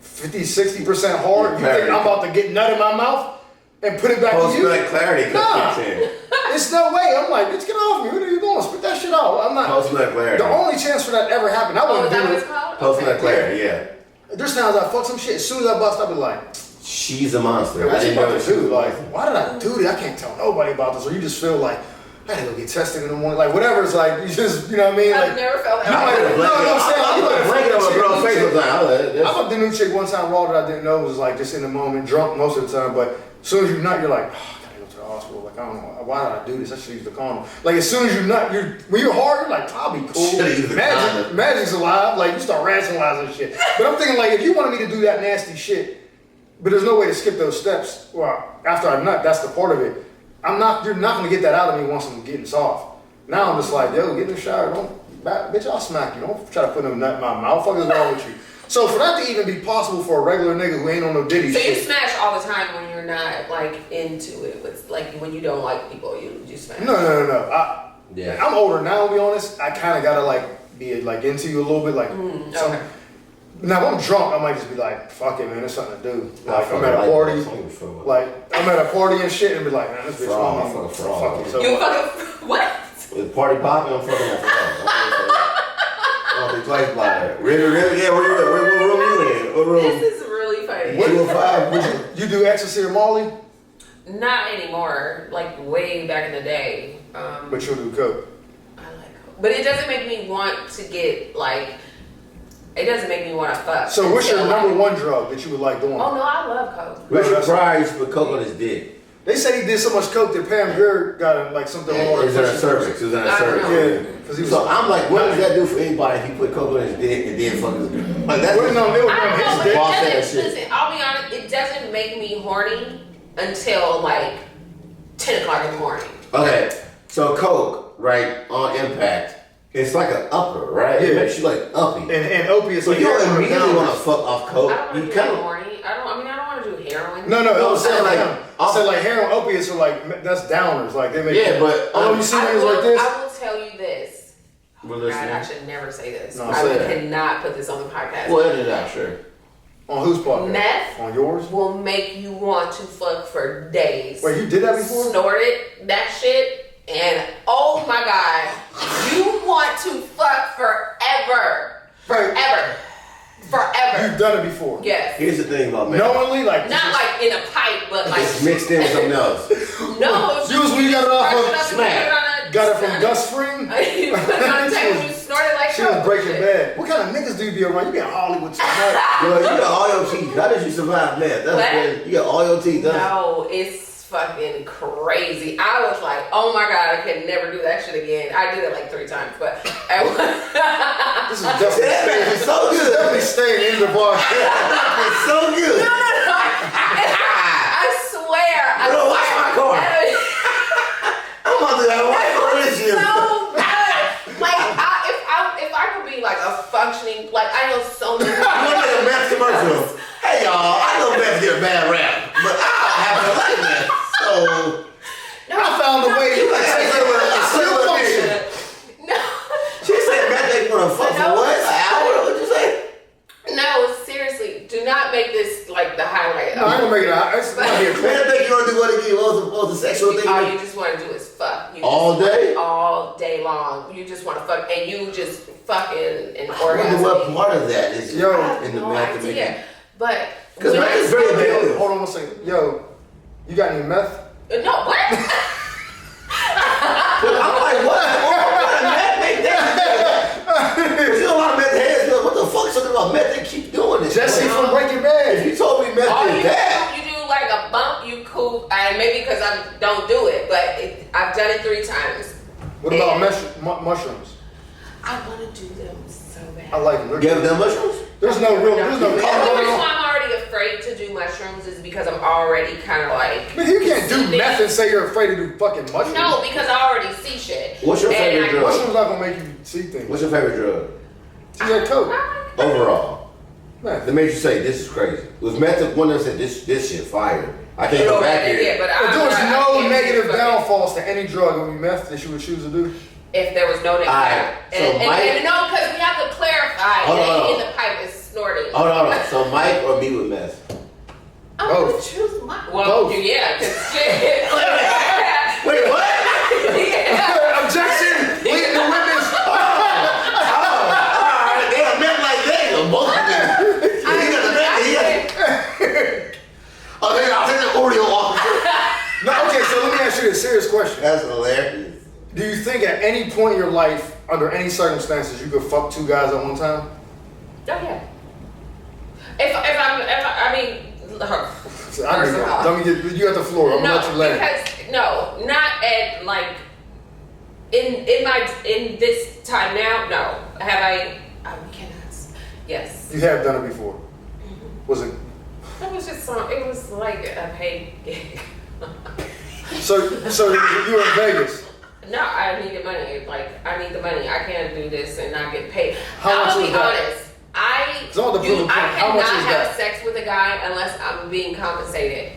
50-60% hard, you think I'm about to get nut in my mouth and put it back to you? Post-nut clarity. Nah, it's no way. I'm like, bitch, get off me. What are you doing? Spit that shit out. I'm not. Post-nut clarity. The only chance for that ever happened, I wouldn't do it. Post-nut clarity, yeah. There's times I fuck some shit. As soon as I bust, I be like, she's a monster. what you about to do? Like, why did I do that? I can't tell nobody about this. Or you just feel like, I gotta go get tested in the morning. Like, whatever. It's like, you just, you know what I mean? I've Like, never felt you that. might, no, I'm saying, like, you might have blanket on a girl's face one time. I fucked the new chick one time raw that I didn't know was like just in the moment, drunk most of the time. But as soon as you nut, you're like, oh, I gotta go to the hospital. Like, I don't know, why did I do this? I should use the condom. Like, as soon as you nut, when you're hard, you're like, I'll be cool. Magic's alive. Like, you start rationalizing shit. But I'm thinking, like, if you wanted me to do that nasty shit, but there's no way to skip those steps. Well, after I nut, that's the part of it. You're not gonna get that out of me once I'm getting soft. Now I'm just like, yo, get in the shower. Bitch, I'll smack you. Don't try to put no nut in my mouth. What the fuck is wrong with you? So for that to even be possible for a regular nigga who ain't on no Diddy shit. So you smash all the time when you're not like into it. With like when you don't like people, you smash. No. I'm older now. To be honest, I kind of gotta like be like into you a little bit. Like, okay. Now if I'm drunk, I might just be like, fuck it, man. There's something to do. Like I'm at a party, and shit, and be like, man, this bitch wrong. Fuck it. So You fucking what? With party popping, I'm fucking I'll be twice about it. Really? Yeah, what room you in? What room? This is really funny. 205. You do ecstasy or Molly? Not anymore. Like way back in the day. But you'll do coke. I like coke, but it doesn't make me want to get like. It doesn't make me want to fuck. So what's your number one drug that you would like doing? Oh no, I love coke. Richard Pryor used to put coke on his dick. They said he did so much coke that Pam Grier got like something on. Is that a cervix? Is that a cervix? Yeah. So I'm like, what does that do for anybody if he put coke on his dick and then fuck his girl? Like that's it was on his dick. Listen, I'll be honest. It doesn't make me horny until like 10 o'clock in the morning. Okay, so coke, right, on impact, it's like an upper, right? Yeah. It makes you like uppy. And opiates. So like you don't immediately down. want to fuck off coke. I don't want You to do kind of horny. I don't want to do heroin. No, I was saying like, like heroin opiates are like that's downers. Like they make but you see things like this. I will tell you this. We're God, listening. I should never say this. No, I say that. cannot put this on the podcast. Well, edit it out, sure. On whose podcast? Meth On yours? will make you want to fuck for days. Wait, you did that before? Snorted that shit, and oh my god, you want to fuck forever. Right. Forever. You've done it before. Yes. Here's the thing about man. Knowingly, like Not like in a pipe, but like It's mixed in with something else. no. Usually you got it off of Smack. Got it from Gus Spring. You put it on the table, you snorted like She was coke. Breaking Bad. What kind of niggas do you be around? You be in Hollywood too much. Yo, you got all your teeth. How did you survive that? That's What? crazy. You got all your teeth. No, it's fucking crazy. I was like, oh my god, I could never do that shit again. I did it like 3 times, but This is definitely It's so good. definitely staying in the bar. It's so good. no. I swear. Bro, watch my car. I'm about to have a white car this year. So good. Like if I could be like a functioning, like I know so many people. You want to get a meth commercial? Hey y'all, I know meth get a bad rap, but I happen to like meth. So I found a way to still function. No. she said meth ain't gonna fuck for what? An hour? What'd you say? No, seriously, do not make this like the highlight. No, I ain't gonna make it out. It's gonna be a clip. Man, think you want to do what again? What was the sexual thing? All you just want to do is fuck. You All just day? all day long. You just want to fuck, and you just fucking and I wonder what orgasm. part of that is Yo, in the No meth to make idea. it. But Because when meth I is very started- addictive. Hold on one second. Yo, you got any meth? No, what? But I'm like, what kind of meth make that? There's a lot of meth heads, but what the fuck? Something about meth, they keep doing this. Jesse Like, from Breaking if Bad. you told me meth All did you that. do, you do like a bump, you cool, and maybe because I don't do it, but I've done it 3 times. What about And mushrooms? I want to do them so bad. I like them. You ever done mushrooms? There's no real. The There's only no. reason why I'm already afraid to do mushrooms is because I'm already kind of like. Man, you can't do see meth things. and say you're afraid to do fucking mushrooms. No, because I already see shit. What's your And favorite I- drug? Mushrooms not gonna make you see things. What's your favorite drug? She's like coke. Overall. Man. That made you say, this is crazy. Was meth one that said, this shit fire. I can't go back Yeah, here. but If there was I no can't negative do fucking- downfalls to any drug, it would be meth that you would choose to do. If there was no negative. Alright, so Mike- and no, because we have to clarify Hold that on. in the pipe is snorting. Hold on. So Mike or me with meth? I'm Both. gonna choose my. Well, Both. yeah, because shit. Wait, what? Yeah. Objection! Leading the witness! Alright, they are meth like that. Both of them. He got the meth. He got Oh, I'll take the Oreo off. No, okay, so let me ask you a serious question. That's hilarious. Do you think at any point in your life, under any circumstances, you could fuck 2 guys at one time? Oh yeah. I mean, So let me get you at the floor. I'm gonna let you land. Because no, not at like in this time now. No, have I? We cannot. Yes. You have done it before. Was it? It was just it was like a paid gig. So you were in Vegas. No, I need the money. Like I need the money. I can't do this and not get paid. How much I'll was be that? honest. I How much cannot is have that? sex with a guy unless I'm being compensated.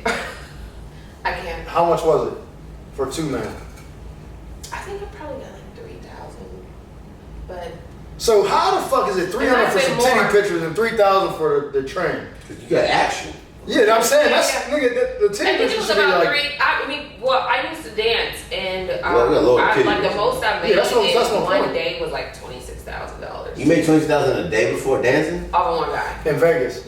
I can't. How much was it for 2 men? I think I probably got like 3,000, but So how the fuck is it 300 for some titty pictures and 3,000 for the train? You got action. Yeah, I'm saying that's Yeah. nigga. The titty I think it pictures was should be about like. 3. I used to dance, and Well, we got lower titty like the pictures. most I made Yeah, that's my in one point. day was like $26,000. You made 20,000 a day before dancing? Off of one guy. In Vegas.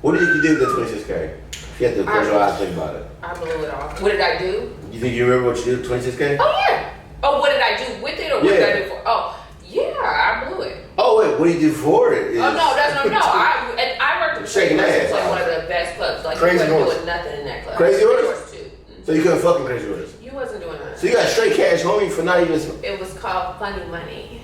What did you do with that 26K? You have to close your eyes and think about it. I blew it off. What did I do? You think you remember what you did with 26K? Oh yeah. Oh, what did I do with it, or what did I do for? Oh, yeah, I blew it. Oh wait, what do you do for it? Oh no, that's no. I worked at Shaking Crazy ass. Horse, like one of the best clubs. Like Crazy you wasn't Horse. doing nothing in that club. Crazy Horse? Too. So you couldn't fucking Crazy Horse. You wasn't doing nothing. So you got straight cash homie for not even. It was called Funny Money.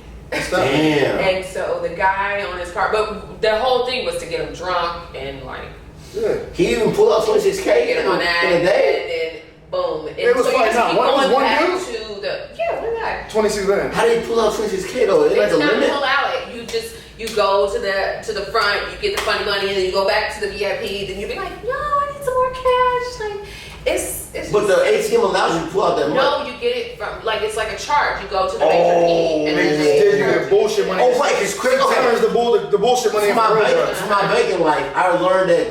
Damn. And so the guy on his car, but the whole thing was to get him drunk and like Yeah. He even pulled out 26K get in him on that, a day. and then boom. And It was so you like, just nah, keep one- it was going one back dude? to one guy. 26 men. How did he pull out 26K though? Is it like It's a not limit? pull out it. You go to the front, you get the funny money, and then you go back to the VIP. Then you be like, no, I need some more cash. Like it's. But the ATM allows you to pull out that money. No, you get it from like it's like a charge. You go to the Oh, major P, and They then just they did you charge get bullshit money. Oh, right, it's crazy. Okay. Turns the bullshit money For into my banking life, I learned that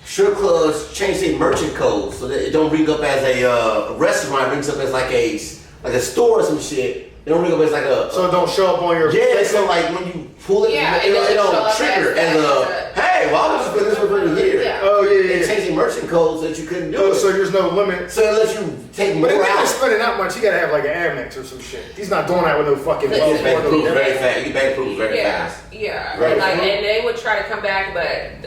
strip clubs change their merchant codes so that it don't ring up as a restaurant. It rings up as like a store or some shit. It don't ring up as like a. So it don't show up on your. Yeah, so like when you pull it, Yeah, it it doesn't show don't up trigger as as a. a- Hey, why would you spend this for here? Yeah. Oh yeah, They yeah. changed the merchant codes so that you couldn't do Oh, it. so there's no limit. So it lets you take more But if you're out. spending that much, you gotta have like an Amex or some shit. He's not doing that with no fucking. Listen, You get bank approved Yeah. very fast. You get bank approved very fast. Yeah. Right. Like, and they would try to come back, but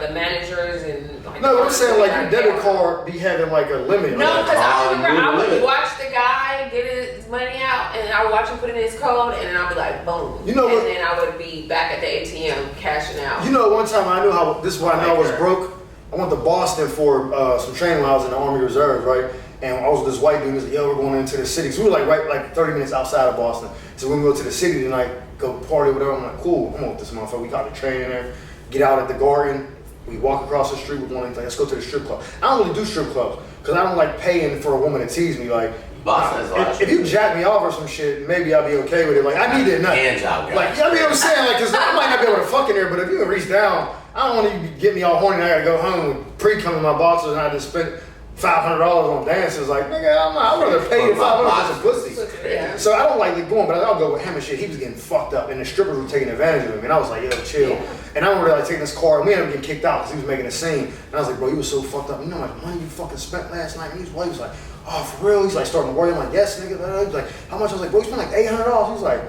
the managers and like. No, I'm saying like your debit card be having like a limit. No, Like, because I remember I would limit. watch the guy get his money out, and I would watch him put in his code, and then I'd be like, boom. You know what- And then I would be back at the ATM cashing out. You know, one time I knew how. This is why I knew I was broke. I went to Boston for some training when I was in the Army Reserve, right? And I was with this white dude. He was like, "Yo, we're going into the city." So we were like 30 minutes outside of Boston. So when we go to the city tonight, go party, whatever. I'm like, "Cool, I'm with this motherfucker." We got the train in there. Get out at the Garden. We walk across the street with one. Like, let's go to the strip club. I don't really do strip clubs because I don't like paying for a woman to tease me. Like, Boston is a lot of if you jack me off or some shit, maybe I'll be okay with it. Like, I need it enough. Hand job, guys. Like, you know what I'm saying? Like, cause I might not be able to fuck in there, but if you can reach down, I don't want you to get me all horny and I gotta go home with pre-cum in my boxers and I just spent $500 on dances. Like, nigga, I'd rather pay you $500 for some pussy. Yeah. So I don't like going, but I'll go with him and shit. He was getting fucked up and the strippers were taking advantage of him. And I was like, yo, chill. Yeah. And I remember like taking this car and we ended up getting kicked out because he was making a scene. And I was like, bro, you was so fucked up. You know how much money you fucking spent last night? And he was like, oh, for real? He's like starting to worry. I'm like, yes, nigga. He's like, how much? I was like, bro, you spent like $800. He's like,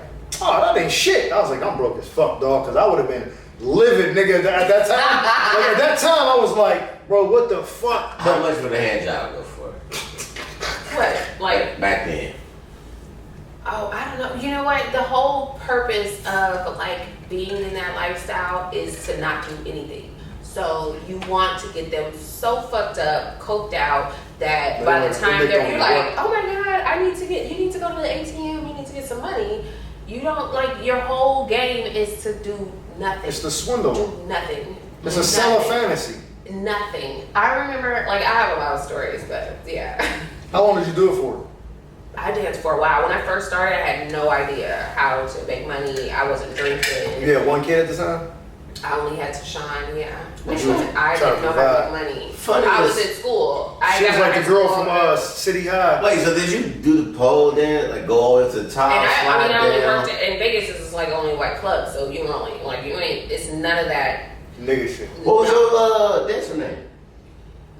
oh, that ain't shit. I was like, I'm broke as fuck, dog, because I would have been livid, nigga, at that time. Like, at that time, I was like, bro, what the fuck? How much would a hand job go for? What? Like, Back then. oh, I don't know. You know what? The whole purpose of like being in that lifestyle is to not do anything. So you want to get them so fucked up, coked out, that by the time you're like, oh my god, you need to go to the ATM, you need to get some money. You don't like your whole game is to do nothing. It's the swindle. Do nothing. It's Do a sell of nothing. fantasy. Nothing. I remember, like, I have a lot of stories, but yeah. How long did you do it for? I danced for a while. When I first started, I had no idea how to make money. I wasn't drinking. You had one kid at the time? I only had to shine, yeah. What you I trying didn't to know how to make money. Funny I was is- in school. I She was got like my the girl school from over. City High. Wait, so did you do the pole then? Like go all the way to the top, And slide I only down? worked in Vegas. This is like only white club, so you only like you ain't. It's none of that. Nigga shit. What was your dancer name?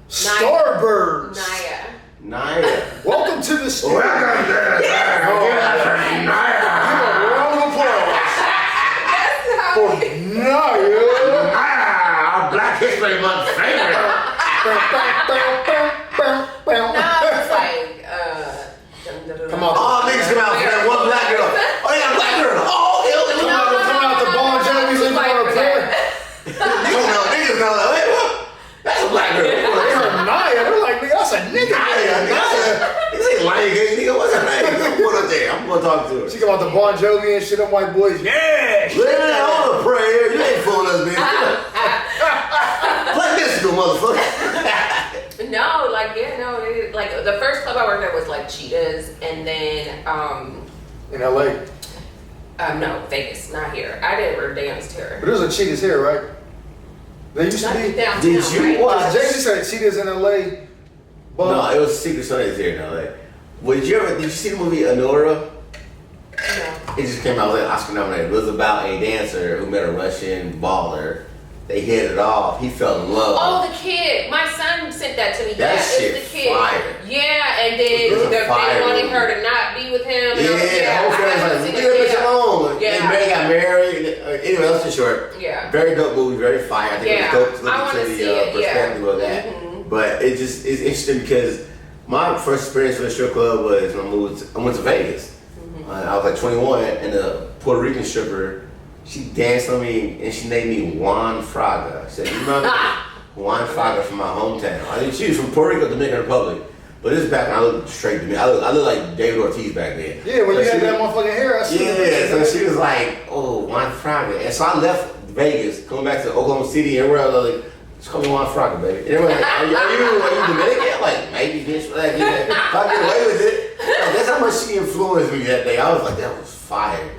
Starbirds. Naya. Naya. Welcome to the studio. Welcome to the Give a round of applause for Naya. Our Black History Month favorite. No, it's like, Come on. All niggas come out for that one black girl. Oh, they got a black girl. Oh, hell, they Come out the Bon Jovi's and like for a prayer. niggas know, like, wait, what? That's a black girl. They heard Naya. They're like, nigga, that's a nigga. Naya. This ain't Lion King, nigga. What's her name? I'm going up there. I'm going to talk to her. She come out the Bon Jovi and shit. Them white boys. Yeah. Living on a prayer. You ain't fooling us, bitch. Play mystical, motherfucker. no, like, yeah, no, like, the first club I worked at was, like, Cheetahs, and then, In LA. no, Vegas, not here. I never danced here. But there's a Cheetahs here, right? They used to Not be. downtown, Did you right? watch? Jay said Cheetahs in LA. But No, it was Secret Sundays here in LA. Did you see the movie Honora? No. It just came out, it was Oscar nominated. It was about a dancer who met a Russian baller. They hit it off. He fell in love. Oh, the kid. My son sent that to me. That yeah, shit it's the kid. fire. Yeah, and then It's a they fire wanted movie. her to not be with him. Yeah, the whole I family's haven't like, seen leave that it bitch yet. alone. Yeah. They got married. Anyway, that's too short. Yeah. Very dope movie, very fire. I think Yeah. it was dope to I look wanna into see the it, perspective yeah. of that. Mhm. But it's interesting because my first experience with a strip club was when I went to Vegas. I was like 21, and the Puerto Rican stripper, she danced on me and she named me Juan Fraga. She said, you remember Juan Fraga from my hometown. I think she was from Puerto Rico, Dominican Republic. But this is back when I looked straight to me. I look like David Ortiz back then. yeah, when So you had she that was- motherfucking hair, I see Yeah, so she was like, oh, Juan Fraga. And so I left Vegas, going back to Oklahoma City, and everywhere I was like, just call me Juan Fraga, baby. And everyone like, are you Dominican? I'm like, maybe, bitch, but like, yeah, if I get away with it. Like, that's how much she influenced me that day. I was like, that was fire.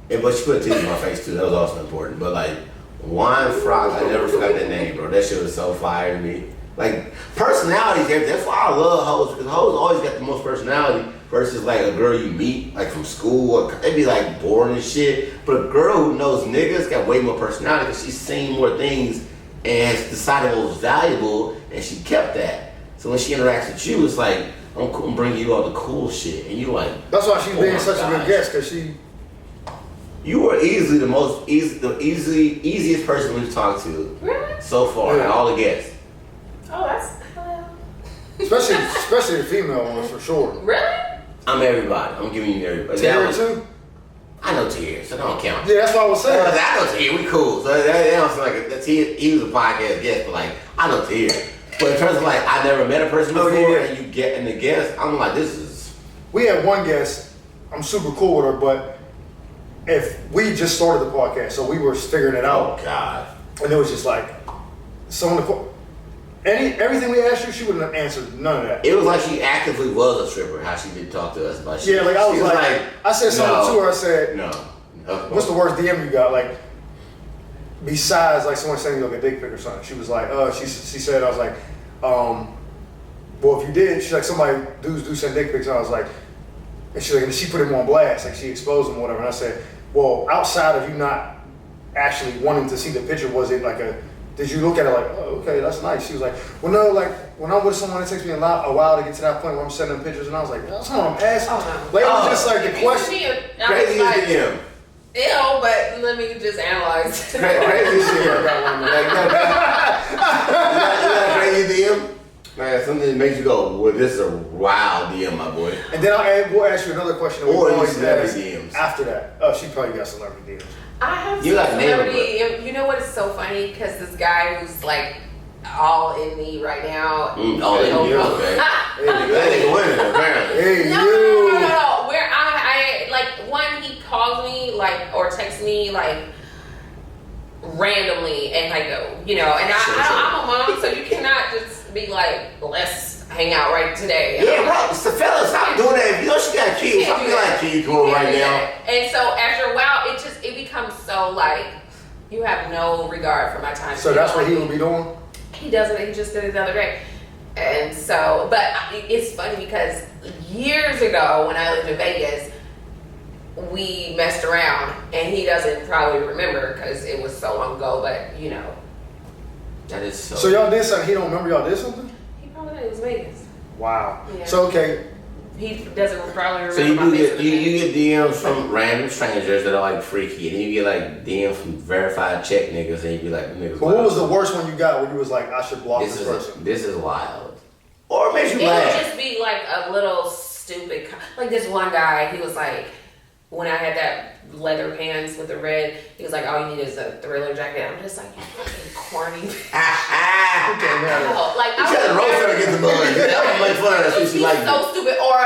But she put a titty in my face too. That was also important. But like Juan Fraga, I never forgot that name, bro. That shit was so fire to me. Like personalities, everything. That's why I love hoes, because hoes always got the most personality versus like a girl you meet like from school. Or, they'd be like boring and shit. But a girl who knows niggas got way more personality because she's seen more things and has decided what was valuable, and she kept that. So when she interacts with you, it's like I'm bringing you all the cool shit, and you like. That's why she's Oh being my such a good gosh. guest, because she. You were easily the easiest person we've talked to Really? so far, Yeah. and all the guests. Oh, that's... Especially the female ones, for sure. Really? I'm everybody. I'm giving you everybody. Tara, too? I know Tier, so that don't count. Yeah, that's what I was saying. I know Tier, we cool. So that don't sound like that's he was a podcast guest, but like I know Tier. But in terms of like I never met a person before, yeah. and you get in the guest, I'm like this is. We had one guest, I'm super cool with her, but if we just started the podcast, so we were figuring it out, Oh God. and it was just like, everything we asked her, she wouldn't have answered none of that. It was like she actively was a stripper. How she did talk to us about shit. Yeah, like I was She like, I said something no, to her, I said, No. what's the worst DM you got? Like, besides like someone sending you like a dick pic or something. She was like, she said, I was like, well, if you did, she's like, dudes do send dick pics. And I was like, and she's like, and she put him on blast, like she exposed him or whatever. And I said, well, outside of you not actually wanting to see the picture, was it like did you look at it like, oh, okay, that's nice? She was like, well, no, like when I'm with someone, it takes me a while to get to that point where I'm sending them pictures. And I was like, that's what I'm asking. Oh, no. Like, it was just like the If you question. see it, I Crazy was like, as DM. ew, but let me just analyze. Crazy shit. You got a crazy DM? Man, something that makes you go, well, this is a wild DM, my boy. And then we'll ask you another question that we Or you always celebrity ask DMs. after that. Oh, she probably got celebrity DMs. I have You some like name celebrity. You know what is so funny? Because this guy who's like all in me right now. All in you, okay. That nigga winning, apparently. Hey, No, you. no. Where I like one, he calls me like or texts me like randomly, and I go, and I'm a mom, so you cannot just be like, let's hang out right today. Yeah, bro, it's the fella, stop doing that. If you know she got kids, stop being like, can you come on right now? And so after a while, it becomes so like you have no regard for my time. So that's what he would be doing? He does it. He just did it the other day. And so, but it's funny because years ago when I lived in Vegas, we messed around, and he doesn't probably remember because it was so long ago. But That is so. So y'all did something, he don't remember y'all did something? he probably thought it was Vegas. Wow. Yeah. So okay. He doesn't probably remember So you my do face. get you get DMs from random strangers that are like freaky, and then you get like DMs from verified check niggas, and you be like, niggas. But what was the worst one you got where you was like, I should block this person? This is wild. Or it makes you It laugh. would just be like a little stupid. Like this one guy, he was like, when I had that leather pants with the red, he was like, all you need is a Thriller jacket. I'm just like, you fucking corny. No, like You try to roast her against the bun. That was make fun of her. So she he's like so stupid. Or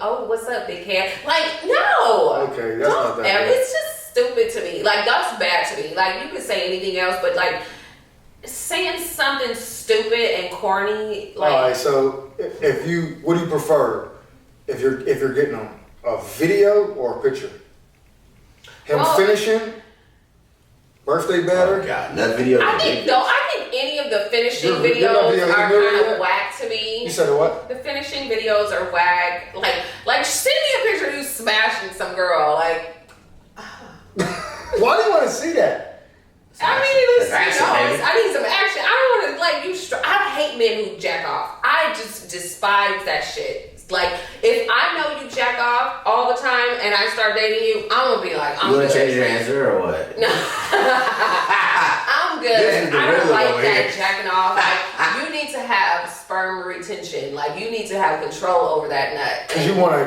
oh, what's up, big head? Like, no. Okay, that's not that bad. It's just stupid to me. Like, that's bad to me. Like, you could say anything else, but like saying something stupid and corny. Like, all right. So if you, what do you prefer? If you're getting a video or a picture? Him finishing. Birthday batter. Oh God, that video. I think any of the finishing Your videos videos are are kind good? of whack to me. You said what? The finishing videos are whack. Like send me a picture of you smashing some girl. Like, Why do you want to see that? I mean, That's action, baby. I need some action. I don't want to like you. I hate men who jack off. I just despise that shit. Like, if I know you jack off all the time and I start dating you, I'm gonna be like, I'm You want good. to change your answer or what? No. I'm This is good. the I don't rhythm like over that here. jacking off. Like, you need to have sperm retention. Like, you need to have control over that nut. Cause you want a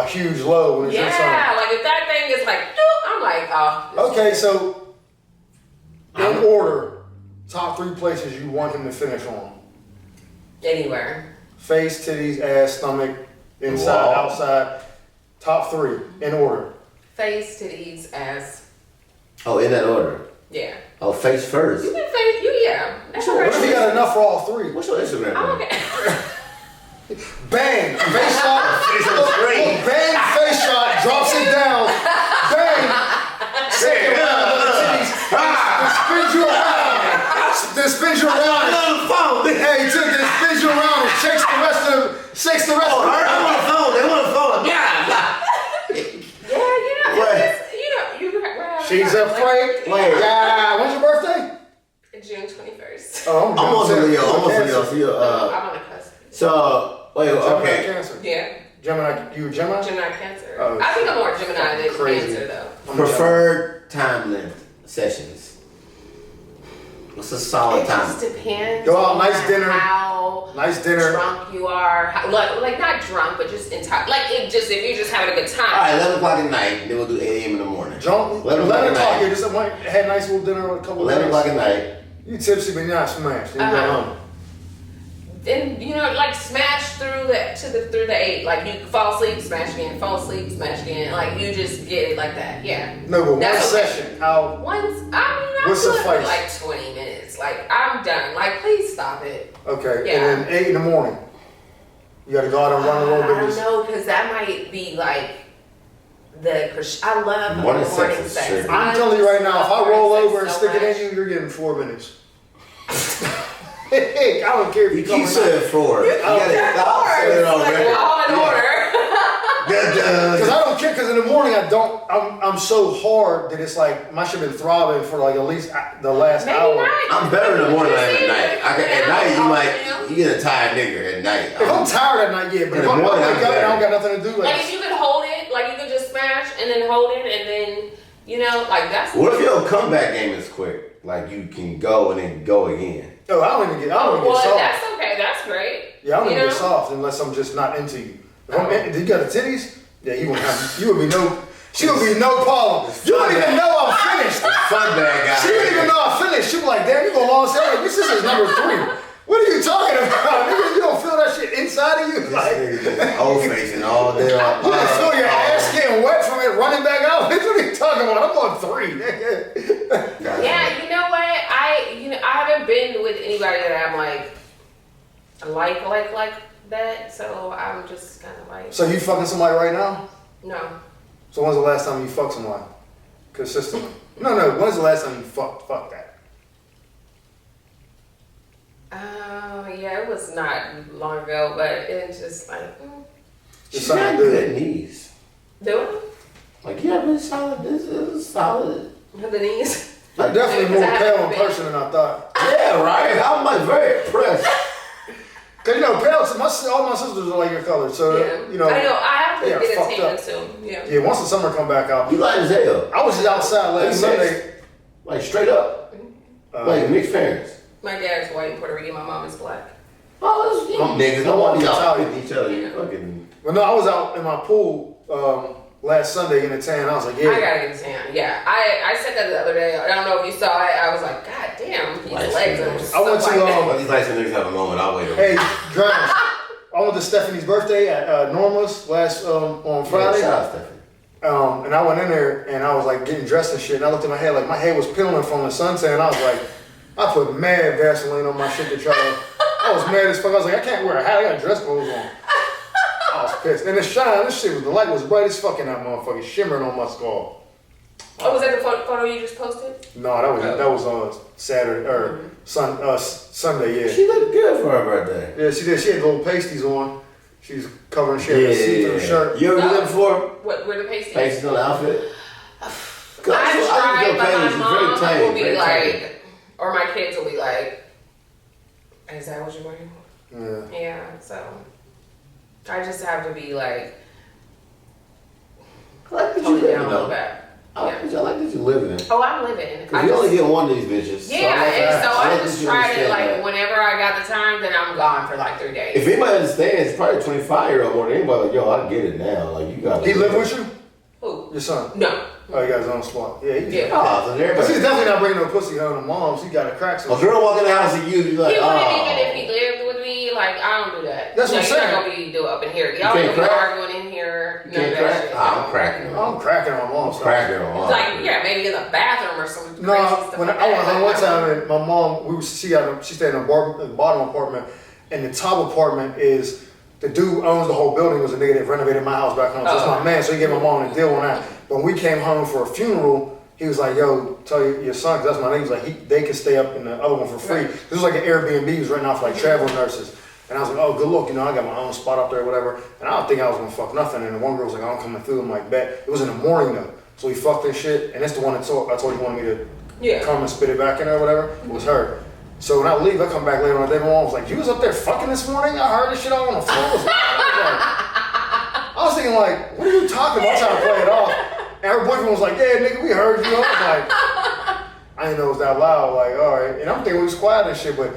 huge load when it's your son. Yeah, like if that thing is like, doop, I'm like, oh. Okay, so in order, top 3 places you want him to finish on: Anywhere. face, titties, ass, stomach, inside, Wow. outside. Top 3 in order. Face, titties, ass. Oh, in that order. Yeah. Oh, face first. You can face, yeah. That's Sure. okay. What if he got enough for all 3? What's your Instagram? I'm name? okay. Bang! Face shot. Face on the screen. Bang! Face shot. Drops it down. Bang! Second round of the titties. Then spins you around. Then spins you around. On the phone. Hey, took it. Spins you around and shakes the rest of the. Shakes the rest Oh, of her. I'm on the phone. They want the phone. Yeah. Yeah, What? She's afraid. Wait. Yeah. When's your birthday? June 21st. Oh, I'm Almost a Leo. Almost a Cancer. Leo. So you, I'm on the cusp. so wait. Gemini Okay. Cancer. Yeah. Gemini. You a Gemini? Gemini Cancer. Oh, I think I'm more Gemini than crazy. Cancer though. I'm Preferred time length sessions. What's a solid It time? just depends. Go out, on nice dinner. How Nice dinner. drunk you are. Like not drunk, but just entire. Like if you're just having a good time. All right, 11 o'clock at night. Then we'll do 8 a.m. in the morning. Drunk. 11 11 o'clock o'clock. at You night. just had a nice little dinner with a couple 11 of o'clock drinks. at night. You tipsy, but you're not smashed. Then you go home. And like smash through the 8. Like you fall asleep, smash again, fall asleep, smash again. Like you just get it like that. Yeah. No, but one That's okay. session. How? I'm What's good suffice? for like 20 minutes. Like I'm done. Like please stop it. Okay. Yeah. And then 8 in the morning. You got to go out and run a little I bit. don't Just- know, because that might be like I love Morning morning sex is sex. tricky. I'm telling you right now, if I roll Morning over and sex stick so it in much. you, you're getting 4 minutes. I don't care if You you come keep or saying not. 4. You gotta stop saying it on Like we're record. all in order. Because I don't care. Because in the morning I'm so hard that it's like my shit been throbbing for like at least the last Maybe hour. not. I'm better in the morning than I am at You night. At night, you get a tired nigga at night. If I'm tired at night, yeah, but In if the I'm morning, wake I'm up and I don't better. got nothing to do, Like if you could hold it, like you could just smash and then hold it and then like that's. What if your comeback game is quick? Like you can go and then go again. oh, I don't even get Well, soft. that's okay. That's great. Yeah, I don't You even get know? soft unless I'm just not into you. If I'm you got the titties? Yeah, you would be no. She would be no problem. You wouldn't even know I'm finished. Fun bad guy. She wouldn't even know I'm finished. She'd be like, damn, you go long as hell. This is number 3. What are you talking about? Nigga, you don't feel that shit inside of you? Like, Old facing all day. you don't feel your ass getting wet from it running back out? What are you talking about? I'm on 3. nigga. Yeah, you know what? I haven't been with anybody that I'm like that. So I'm just kind of like So you fucking somebody right now? no. So when's the last time you fucked somebody? Consistently? No. When's the last time you fuck that? Yeah, it was not long ago, but it's just like Just She got something to do. good knees. doing Like, yeah, but it's solid. This is solid. it. The knees. You're definitely Because more I pale haven't in been. person than I thought. Yeah, right? I'm like very impressed. Cause you know, parents, all my sisters are like your color, so you know. I know. I have to they are get a fucked tan up. soon. Yeah. Yeah, once the summer come back out. You light as hell. I was just outside last Sunday. Like straight up. Like mixed parents. My dad's white and Puerto Rican. My mom is black. Oh, that's niggas. No wonder y'all with each other. You fucking. Well, no, I was out in my pool last Sunday in the tan. I was like, yeah. I gotta get a tan. Yeah. I said that the other day. I don't know if you saw it. I was like, God damn, his legs are so I went to these lights niggas have a moment. I'll wait. Hey, Grimes. I went to Stephanie's birthday at Norma's last on Friday. Yeah, shout out Stephanie. And I went in there and I was like getting dressed and shit. And I looked at my hair like my hair was peeling from the suntan. I was like, I put mad Vaseline on my shit to try to. I was mad as fuck. I was like, I can't wear a hat. I got dress clothes on. I was pissed. And the shine, this shit was, the light was bright as fuck in that motherfucker, shimmering on my skull. Oh, was that the photo you just posted? No, that was Saturday or Sunday. Yeah. She looked good for her birthday. Yeah, she did. She had little pasties on. She's covering shit with a see-through shirt. You ever did that before? What were the pasties? Pasties on the outfit. I've tried, but my mom will be like, or my kids will be like, is that what you're wearing? Yeah. Yeah, so I just have to be like, I like that you tone it live down a little though. bit. I like that you live in it. Oh, I'm living. Cause you only get one of these bitches. Yeah, so I like just that you tried it understand like that. whenever I got the time, then I'm gone for like 3 days. If anybody understands, it's probably a 25-year-old more than anybody. Like, yo, I get it now. Like you got. He live with you? Who? Your son? No. Oh, he got his own spot. Yeah. Yeah. Oh, so But everybody. she's definitely not bringing no pussy home to mom. She got a crack. A girl walk in the house and you like, He oh. wouldn't even if he lived with me. Like I don't do that. That's what I'm You're saying. not gonna be do up in here. Y'all can't gonna be crack? arguing in here. You None can't of that crack? shit. I'm cracking. I'm cracking on mom's stuff. Cracking on. It's like maybe in the bathroom or some crazy No, stuff when like I went that. home one time and my mom, she stayed in the bottom apartment, and the top apartment is the dude owns the whole building. Was a nigga that renovated my house back home. So it's my man. So he gave my mom a deal on that. But when we came home for a funeral, he was like, "Yo, tell your son, 'cause that's my name." He was like, they can stay up in the other one for free. This was like an Airbnb. He was renting out for like travel nurses. And I was like, "Oh, good look, I got my own spot up there, or whatever." And I don't think I was gonna fuck nothing. And the one girl was like, "I'm coming through." I'm like, "Bet." It was in the morning though, so he fucked this shit. And that's the one that I told he wanted me to come and spit it back in there, or whatever. It was her. So when I leave, I come back later on the day. My mom was like, "You was up there fucking this morning? I heard this shit all on the floor." I was thinking like, "What are you talking about?" I'm trying to play it off. And her boyfriend was like, "Yeah, nigga, we heard you." I was like, I didn't know it was that loud. Like, all right. And I'm thinking we was quiet and shit, but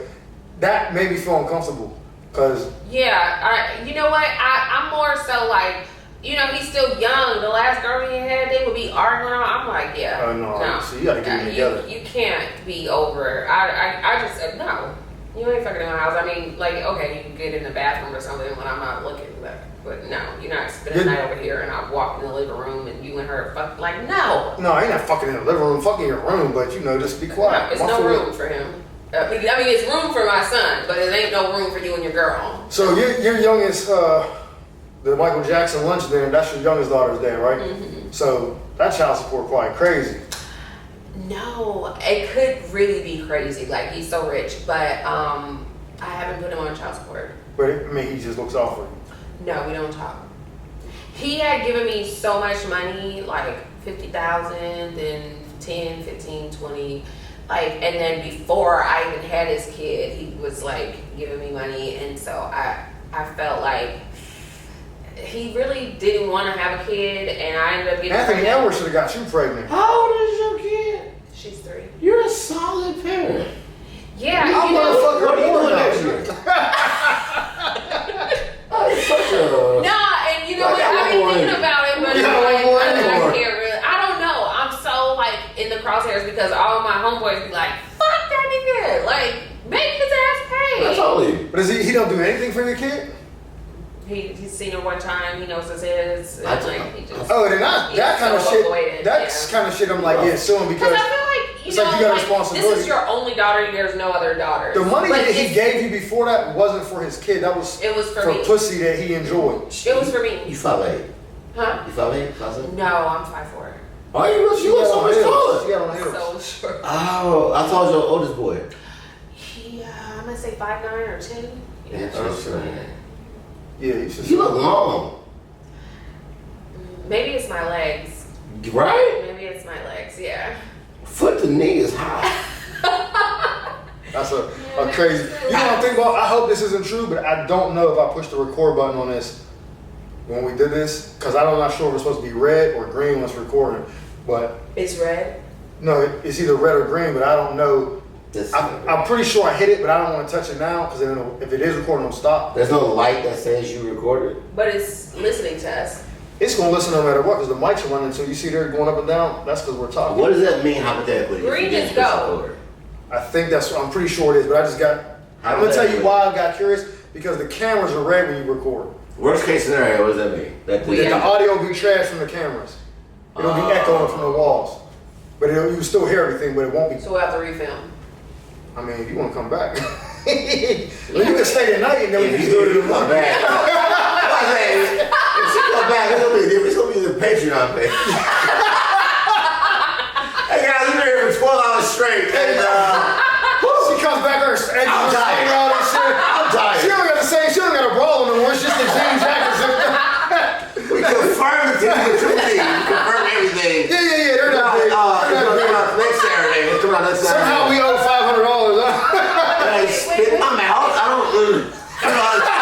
that made me feel uncomfortable. Cause you know what? I'm more so like, he's still young. The last girl he had, they would be arguing. I'm like, no. So you gotta get it together. You can't be over. I just said no. You ain't fucking in my house. I mean, like, okay, you can get in the bathroom or something when I'm not looking, but no, you're not spending the night over here and I walk in the living room and you and her fuck. Like, no. No, I ain't not fucking in the living room, fucking your room, but just be quiet. No, it's no room for him. I mean, it's room for my son, but it ain't no room for you and your girl. So your youngest, the Michael Jackson lunch dinner, that's your youngest daughter's day, right? Mm-hmm. So that child support quite crazy. No, it could really be crazy. Like, he's so rich, but I haven't put him on child support. But he just looks out for you. No, we don't talk. He had given me so much money, like $50,000, then 10, 15, 20. Like, and then before I even had his kid, he was like giving me money, and so I felt like he really didn't want to have a kid, and I ended up getting Anthony pregnant. Edwards should have got you pregnant. How old is your kid? She's 3. You're a solid parent. Yeah, What are you doing next year? Such a. Nah, and you know what? I've been thinking about it, but I can't really. I don't know. I'm so like in the crosshairs because all of my homeboys be like, "Fuck that nigga!" Like, make his ass pay. That's only. But he don't do anything for your kid? He's seen her one time. He knows it's his. And like, he just. Oh, then that kind of so shit. avoidant, That's kind of shit. I'm like, sue him because I feel like it's like you got a responsibility. This is your only daughter. There's no other daughters. The money But that he gave you before that wasn't for his kid. That was It was for me. pussy that he enjoyed. It was for me. You 5'8". Huh? You 5'8"? No, I'm 5'4". Oh, you look so much taller. She got on heels. So short. Oh, I told your oldest boy. I'm gonna say 5'9" or 10. Interesting. Yeah, You look long. Maybe it's my legs. Right? Maybe it's my legs. Yeah. Foot to knee is high. I That's a crazy. You know what I'm thinking about? I hope this isn't true, but I don't know if I pushed the record button on this when we did this, because I'm not sure if it's supposed to be red or green when it's recording. But it's red. No, it's either red or green, but I don't know. I'm pretty sure I hit it, but I don't want to touch it now because if it is recording, it'll stop. There's no light that says you recorded. But it's listening to us. It's gonna listen no matter what because the mics are running. So you see they're going up and down. That's because we're talking. What does that mean hypothetically? Green is go. I think I'm pretty sure it is, but I'm gonna tell you why I got curious because the cameras are red when you record. Worst case scenario, what does that mean? That the audio will be trash from the cameers. It'll be echoing from the walls, but you still hear everything, but it won't be. So we'll have to refilm. I mean, if you want to come back, well, you can stay tonight and then we can do it. Come back. If she come back, it's gonna be different. It's gonna be the Patreon page. Hey guys, we've been here for 12 hours straight, and she comes back her and I'm tired. I'm tired. She don't got the same. She don't got a bra on no more. It's just the jean jacket. We confirmed it. We confirmed everything. Yeah. They're not big. It's gonna come out next Saturday. It's coming out next Saturday. Somehow we owe $500. I spit in my mouth. I don't know how to.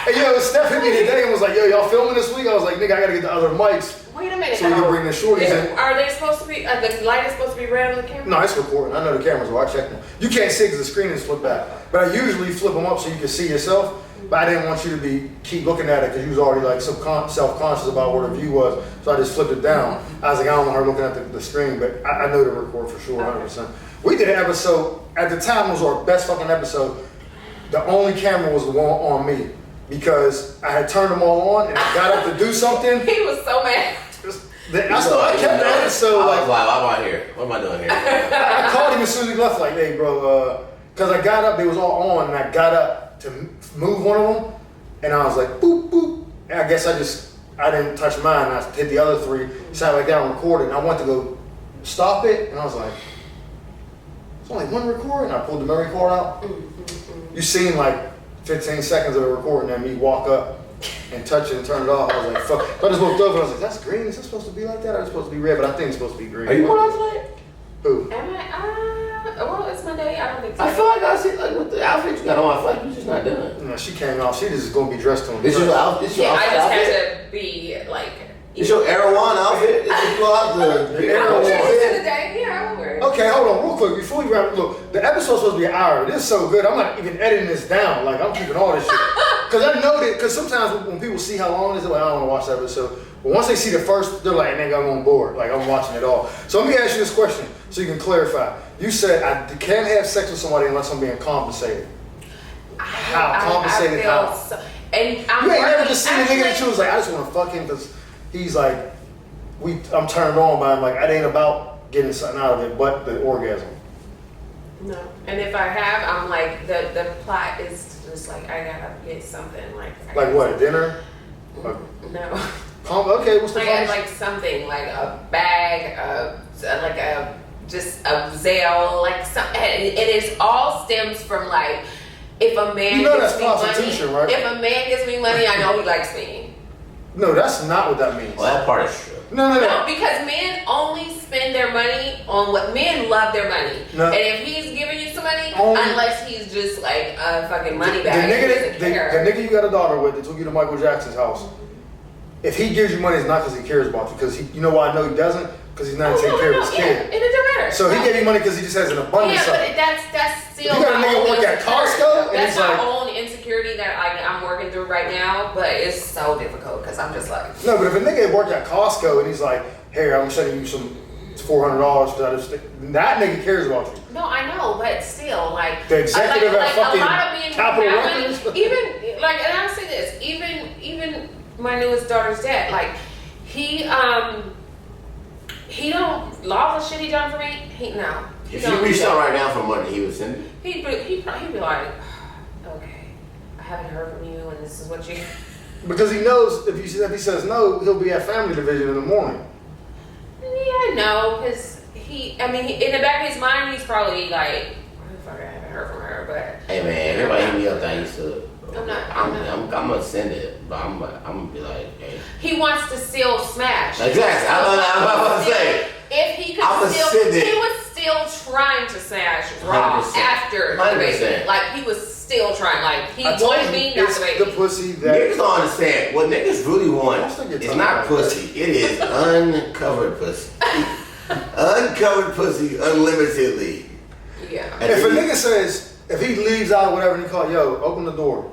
Hey, yo, Steph hit me today and was like, yo, y'all filming this week? I was like, nigga, I gotta get the other mics. Wait a minute. So we can bring the shorties in. Are they supposed to be, the light is supposed to be red on the camera? No, it's recording. I know the cameras will. I checked them. You can't see because the screen is flipped back. But I usually flip them up so you can see yourself. But I didn't want you to keep looking at it because you was already like self-conscious about where the view was. So I just flipped it down. I was like, I don't want her looking at the screen, but I know to record for sure, 100%. We did an episode, at the time it was our best fucking episode. The only camera was the one on me because I had turned them all on and I got up to do something. He was so mad. I kept the episode like, I'm out here. What am I doing here? I called him as soon as he left, like, hey, bro, because I got up, they was all on, and I got up to move one of them, and I was like, boop, boop. And I guess I didn't touch mine, I hit the other three, sat like that and recorded, and I went to go stop it, and I was like, it's only one recording, and I pulled the memory card out. You seen like 15 seconds of the recording, and me walk up and touch it and turn it off. I was like, fuck. So I just looked over and I was like, that's green? Is it supposed to be like that? Or is it supposed to be red? But I think it's supposed to be green. Are you going out tonight? Who? Am I? Well, it's my day. I don't think so. I feel like I see, like, with the outfit you got on, I feel like you're just not done. No, she came out. She just is going to be dressed on. This your outfit? Yeah, I just had to be like. It's your Erewhon outfit? It's just go out the Erewhon outfit? Yeah, I wear it. Okay, hold on real quick. Before we wrap it, look, the episode's supposed to be an hour. This is so good. I'm not even editing this down. Like, I'm keeping all this shit. Because I know that, because sometimes when people see how long it is, they're like, I don't want to watch that episode. But once they see the first, they're like, nigga, I'm on board. Like, I'm watching it all. So let me ask you this question so you can clarify. You said I can't have sex with somebody unless I'm being compensated. How? Compensated how? So, and I'm you ain't never working, just seen a nigga that you was like, I just want to fuck him because he's like, I'm turned on by him. Like, it ain't about getting something out of it but the orgasm. No. And if I have, I'm like, the plot is just like, I gotta get something. Like what, a dinner? No. Okay, what's the like something, like a bag, like just a Zelle, like something. It is all stems from like, if a man gives me money, right? If a man gives me money, I know he likes me. No, that's not what that means. Well, that part is true. No, because men only spend their money on what men love their money. No. And if he's giving you some money, unless he's just like a fucking money bag, the nigga you got a daughter with that took you to Michael Jackson's house, if he gives you money, it's not because he cares about you. Because you know why I know he doesn't? Because he's not taking care of his kid. It doesn't matter. So he gave you money because he just has an abundance of it. Yeah, but that's still. You got a nigga work at Costco, and that's my own insecurity that I'm working through right now. But it's so difficult because I'm just like. No, but if a nigga worked at Costco and he's like, "Hey, I'm sending you some $400 that nigga cares about you. No, I know, but still, like the executive at fucking a lot of men Capital Records, even like, and I say this, even my newest daughter's dad, like he don't all the shit he done for me. If you reached out right now for money, he would send it. He'd be like, okay, I haven't heard from you, and this is what you. Because he knows if he says no, he'll be at family division in the morning. Yeah, I know, because in the back of his mind, he's probably like, fuck, I haven't heard from her, but. Hey man, everybody hit me up that I used to. I'm gonna send it, but I'm gonna be like, hey. He wants to still smash. Exactly. I'm about to say. If he could still, he would still trying to smash Raw 100%. after the 100%. baby. Like, he was still trying. Like, he I told wanted you, me, not it's the baby. the pussy that Niggas don't understand. What niggas really want is not pussy. It is uncovered pussy. Uncovered pussy unlimitedly. Yeah. if a nigga says, if he leaves out or whatever and he call, yo, open the door.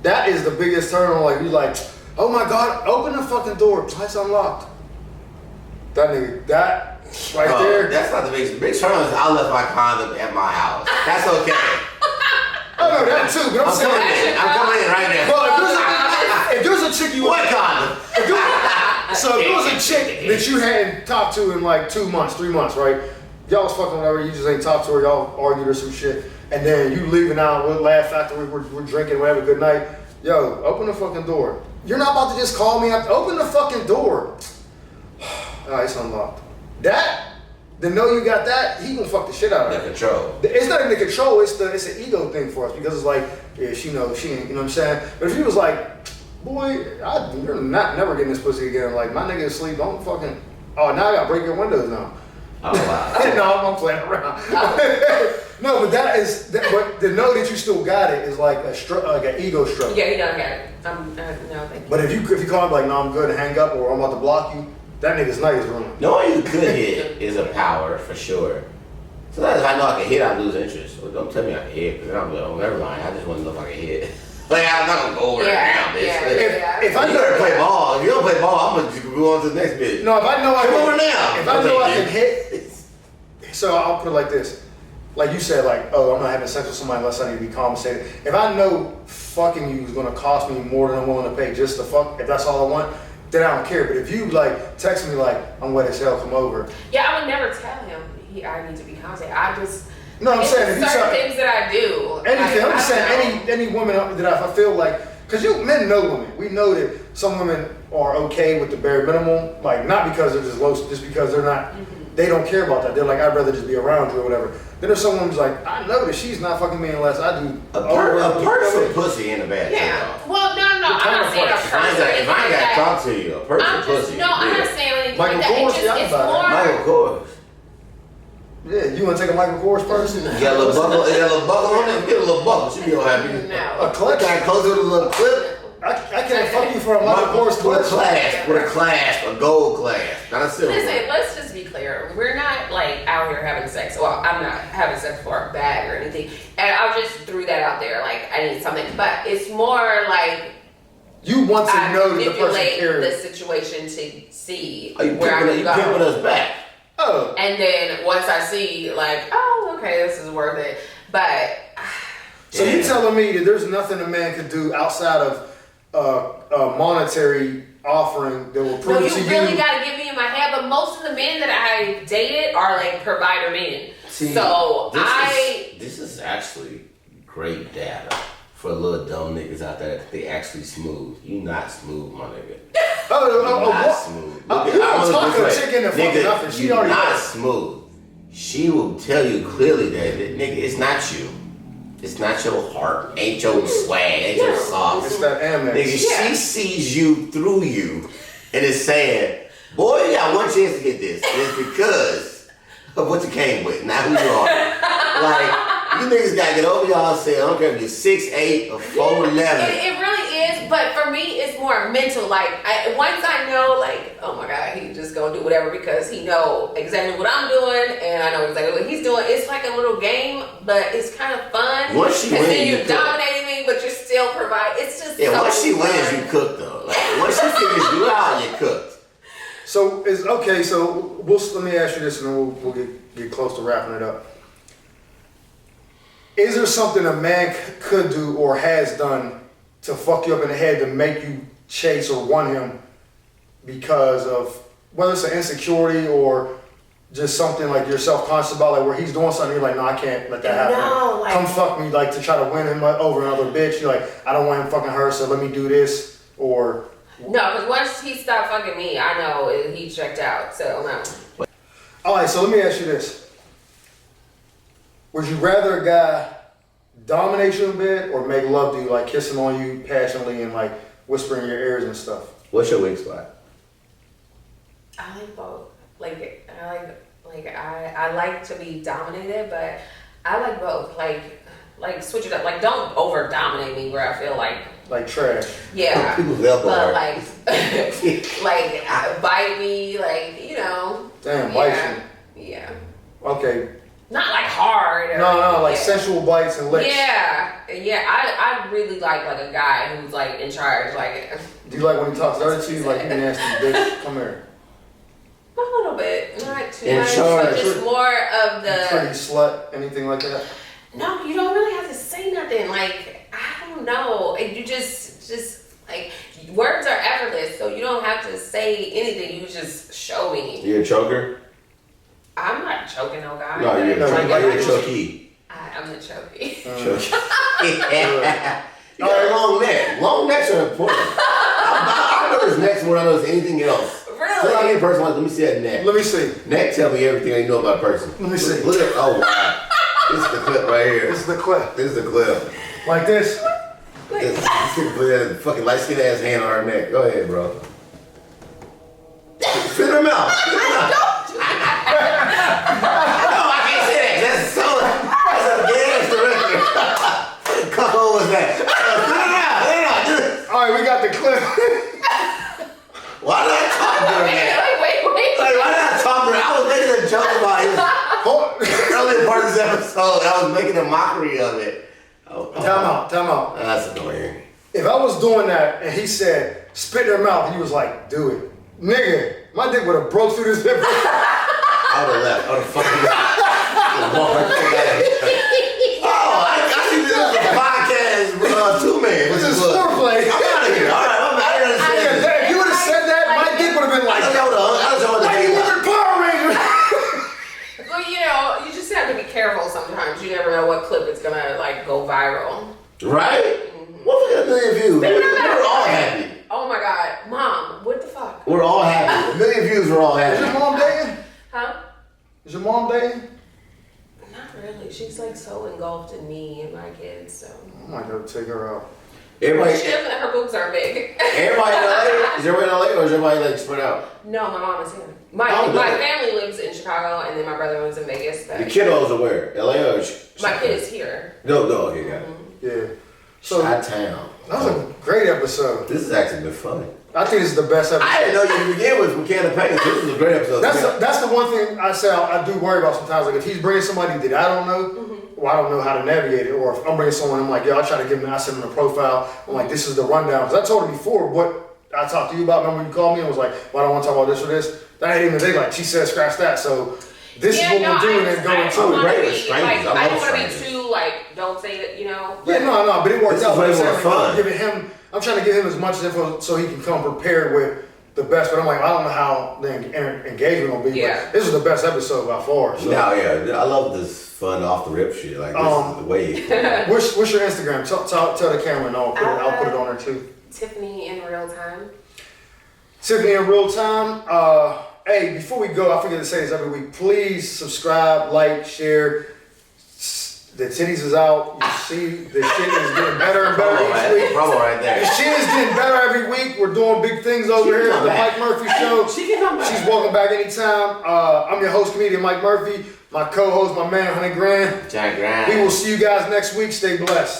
That is the biggest turn on. Like, you like, oh my God, open the fucking door. It's unlocked. That nigga, that right there. That's not the big turn on. Is I left my condom at my house. That's okay. Oh no, that too. But I'm saying, I'm coming in right now. bro, if there's a chick you What condom? so if there was a chick that you hadn't talked to in like 2 months, 3 months, right? Y'all was fucking whatever, you just ain't talked to her, y'all argued or some shit, and then you leaving out with Laugh Factory, we're drinking, whatever, good night. Yo, open the fucking door. You're not about to just call me up. Open the fucking door. Alright, it's unlocked. That, to know you got that, he gonna fuck the shit out of The her. control. It's not even the control, it's an ego thing for us, because it's like, yeah, she knows, she ain't, you know what I'm saying? But if he was like, boy, you're not never getting this pussy again, like, my nigga is asleep, don't fucking, oh, now I gotta break your windows now. Oh wow. No, I'm playing around. No, but but to know that you still got it is like an ego stroke. Yeah, he done got it. No, thank you. But if you call him like, no, I'm good, and hang up, or I'm about to block you, that nigga's night is ruined. Knowing you could hit is a power for sure. Sometimes if I know I can hit, I lose interest. Well, don't tell me I can hit, because then I'm like, oh, never mind. I just want to know if I can hit. Like, I'm not gonna go over there now, bitch. If I you gotta play ball. If you don't play ball, I'm gonna just go on to the next bitch. No, if I know I Come can, over now. if I know I can hit, so I'll put it like this. Like you said, like, oh, I'm not having sex with somebody unless I need to be compensated. If I know fucking you is gonna cost me more than I'm willing to pay just to fuck, if that's all I want, then I don't care. But if you like text me like, I'm wet as hell, come over. Yeah, I would never tell him I need to be compensated. I just No, I'm saying if you certain things that I do. anything, like, I'm just saying any woman that I feel like, because men know women. We know that some women are okay with the bare minimum, like not because they're just low, just because they're not, they don't care about that. They're like, I'd rather just be around you or whatever. Then there's someone who's like, I know that she's not fucking me unless I do. A perk for pussy in the bad. Yeah. Well, no. I'm not saying a person. If I ain't got to talk to you, a perk for pussy. No, I'm not saying anything Michael like that. Kors, It's more. Michael Kors. Yeah, you want to take a Michael Kors person? You got a little buckle on it? Get a little buckle. She be all happy. No. A clip? Can I close it with a little clip? I can't fuck you for a Michael Kors With a clip. clasp, with a clasp, a gold clasp, not a silver. Listen, let's just be clear. We're not like out here having sex. Well, I'm not having sex for a bag or anything. And I just threw that out there. Like, I need something. But it's more like You want to I know that the person manipulate cares. the situation to see Are you where I pimping can go. us back? Oh. And then once I see, like, oh, okay, this is worth it. But So you telling me that there's nothing a man could do outside of a monetary offering that will prove no, to you you? really got to get me in my head. But most of the men that I dated are like provider men. See, so this is actually great data for little dumb niggas out there that they actually smooth. You not smooth, my nigga. Not smooth. You don't talk to a chick in the fucking nothing. She already not knows. smooth. She will tell you clearly that nigga, it's not you. It's not your heart, ain't your swag, ain't your sauce. It's that Amex. Nigga, she sees you through you and is saying, boy, you got one chance to get this. And it's because of what you came with, not who you are. Like, you niggas gotta get over y'all saying, I don't care if you're 6'8" or 4'11". It really is, but for me, it's more mental. Like, once I know, like, oh my God, he just gonna do whatever because he know exactly what I'm doing and I know exactly what he's doing. It's like a little game, but it's kind of fun. Once she Because wins, then you you're cook. dominating me, but you're still providing. It's just so Once she fun. wins, you cook though. Like, once she figures you out, you cooked. So is okay. So let me ask you this, and then we'll get close to wrapping it up. Is there something a man could do or has done to fuck you up in the head to make you chase or want him because of whether it's an insecurity or just something like you're self-conscious about, like where he's doing something, you're like, no, I can't let that happen. No, like- Come fuck me, like to try to win him over another bitch. You're like, I don't want him fucking her, so let me do this. Or No, because once he stopped fucking me, I know he checked out. So no. all right, so let me ask you this. Would you rather a guy dominate you in bed or make love to you, like kissing on you passionately and like whispering in your ears and stuff? What's your weak spot? I like both. Like Like I like to be dominated, but I like both. Like switch it up. Like don't over dominate me where I feel like trash. Yeah. People's elbow. But like bite me, like, you know. Damn, bite you. Yeah. Okay. Not like hard. No, like sensual bites and licks. Yeah. I really like a guy who's like in charge. Like. Do you like when he talks dirty to you? Like, you nasty bitch, come here. A little bit, not too In much. charge. But just more of the. Pretty slut, anything like that? No, you don't really have to say nothing. Like, I don't know. You just like, words are effortless, so you don't have to say anything. You just show me. You're a choker? I'm not choking no guy. No, you're a chokey. I'm the chokey. Chokey. You got a long neck. Long necks are important. I know this next more than I know anything else. Really? So I get a person like, let me see that neck. Let me see. Neck tell me everything I know about a person. Let me see. Look at, oh wow. This is the clip right here. This is the clip. This is the clip. Like this. This put that fucking light skin ass hand on her neck. Go ahead, bro. Spit her mouth. Spit her mouth. No, I can't say that. That's a gas director. What couple was that? Spit her mouth. All right, we got the clip. Why did I talk during that? Wait. Like, why did I talk during that? I was making a joke about it. Earlier part of this episode, I was making a mockery of it. Time out. That's annoying. If I was doing that and he said, spit in her mouth, and he was like, do it. Nigga, my dick would have broke through this hip. I would have left. I would have fucking I see this as a podcast, two-man. This is foreplay. I'm out of here. All right, I'm out of here. If you would have said that, my dick would have been like, I was why you living Power Ranger? Well, you know, you just have to be careful sometimes. You never know what clip is gonna like go viral. Right? What if we got a million views? We're all happy. Oh my God, Mom, what the fuck? We're all happy. A million views, we're all Is your happy. mom dating? Huh? Is your mom dating? Not really. She's like so engulfed in me and my kids. So. I might go take her out. Everybody, She doesn't. Her boobs are big. everybody in LA? Is everybody in LA or is everybody like spread out? No, my mom is here. My Okay. family lives in Chicago, and then my brother lives in Vegas. But The kiddos are where? LA or my kid is here. No, okay, got it. Yeah. So Chi-town. that was a great episode. This has actually been funny. I think this is the best episode. I didn't know you to begin with from Can of Paint. This was a great episode. That's the one thing I say I do worry about sometimes. Like if he's bringing somebody that I don't know, well, I don't know how to navigate it. Or if I'm bringing someone, I'm like, yo, I try to give him, I send him a profile. I'm like, this is the rundown. Because I told her before what I talked to you about. Remember when you called me and was like, well, I don't want to talk about this or this. That ain't even they like. She said, scratch that. So this is what we're doing and going to. I don't want to be too like, don't say that, you know. Yeah, no, but it worked out. This is way more fun. I'm trying to give him as much info so he can come prepared with the best. But I'm like, I don't know how the engagement will be. Yeah. But this is the best episode by far. So. No, yeah, I love this fun off the rip shit. Like this is the wave. What's your Instagram? Tell the camera and I'll put it on there too. Tiffany in real time. Tiffany in real time. Hey, before we go, I forget to say this every week. Please subscribe, like, share. The titties is out. You see, the shit is getting better and better each week. Promo right there. The shit is getting better every week. We're doing big things over here at the Mike Murphy Show. She's welcome back anytime. I'm your host, comedian Mike Murphy. My co-host, my man, 100 Grand. Jack Grind. We will see you guys next week. Stay blessed.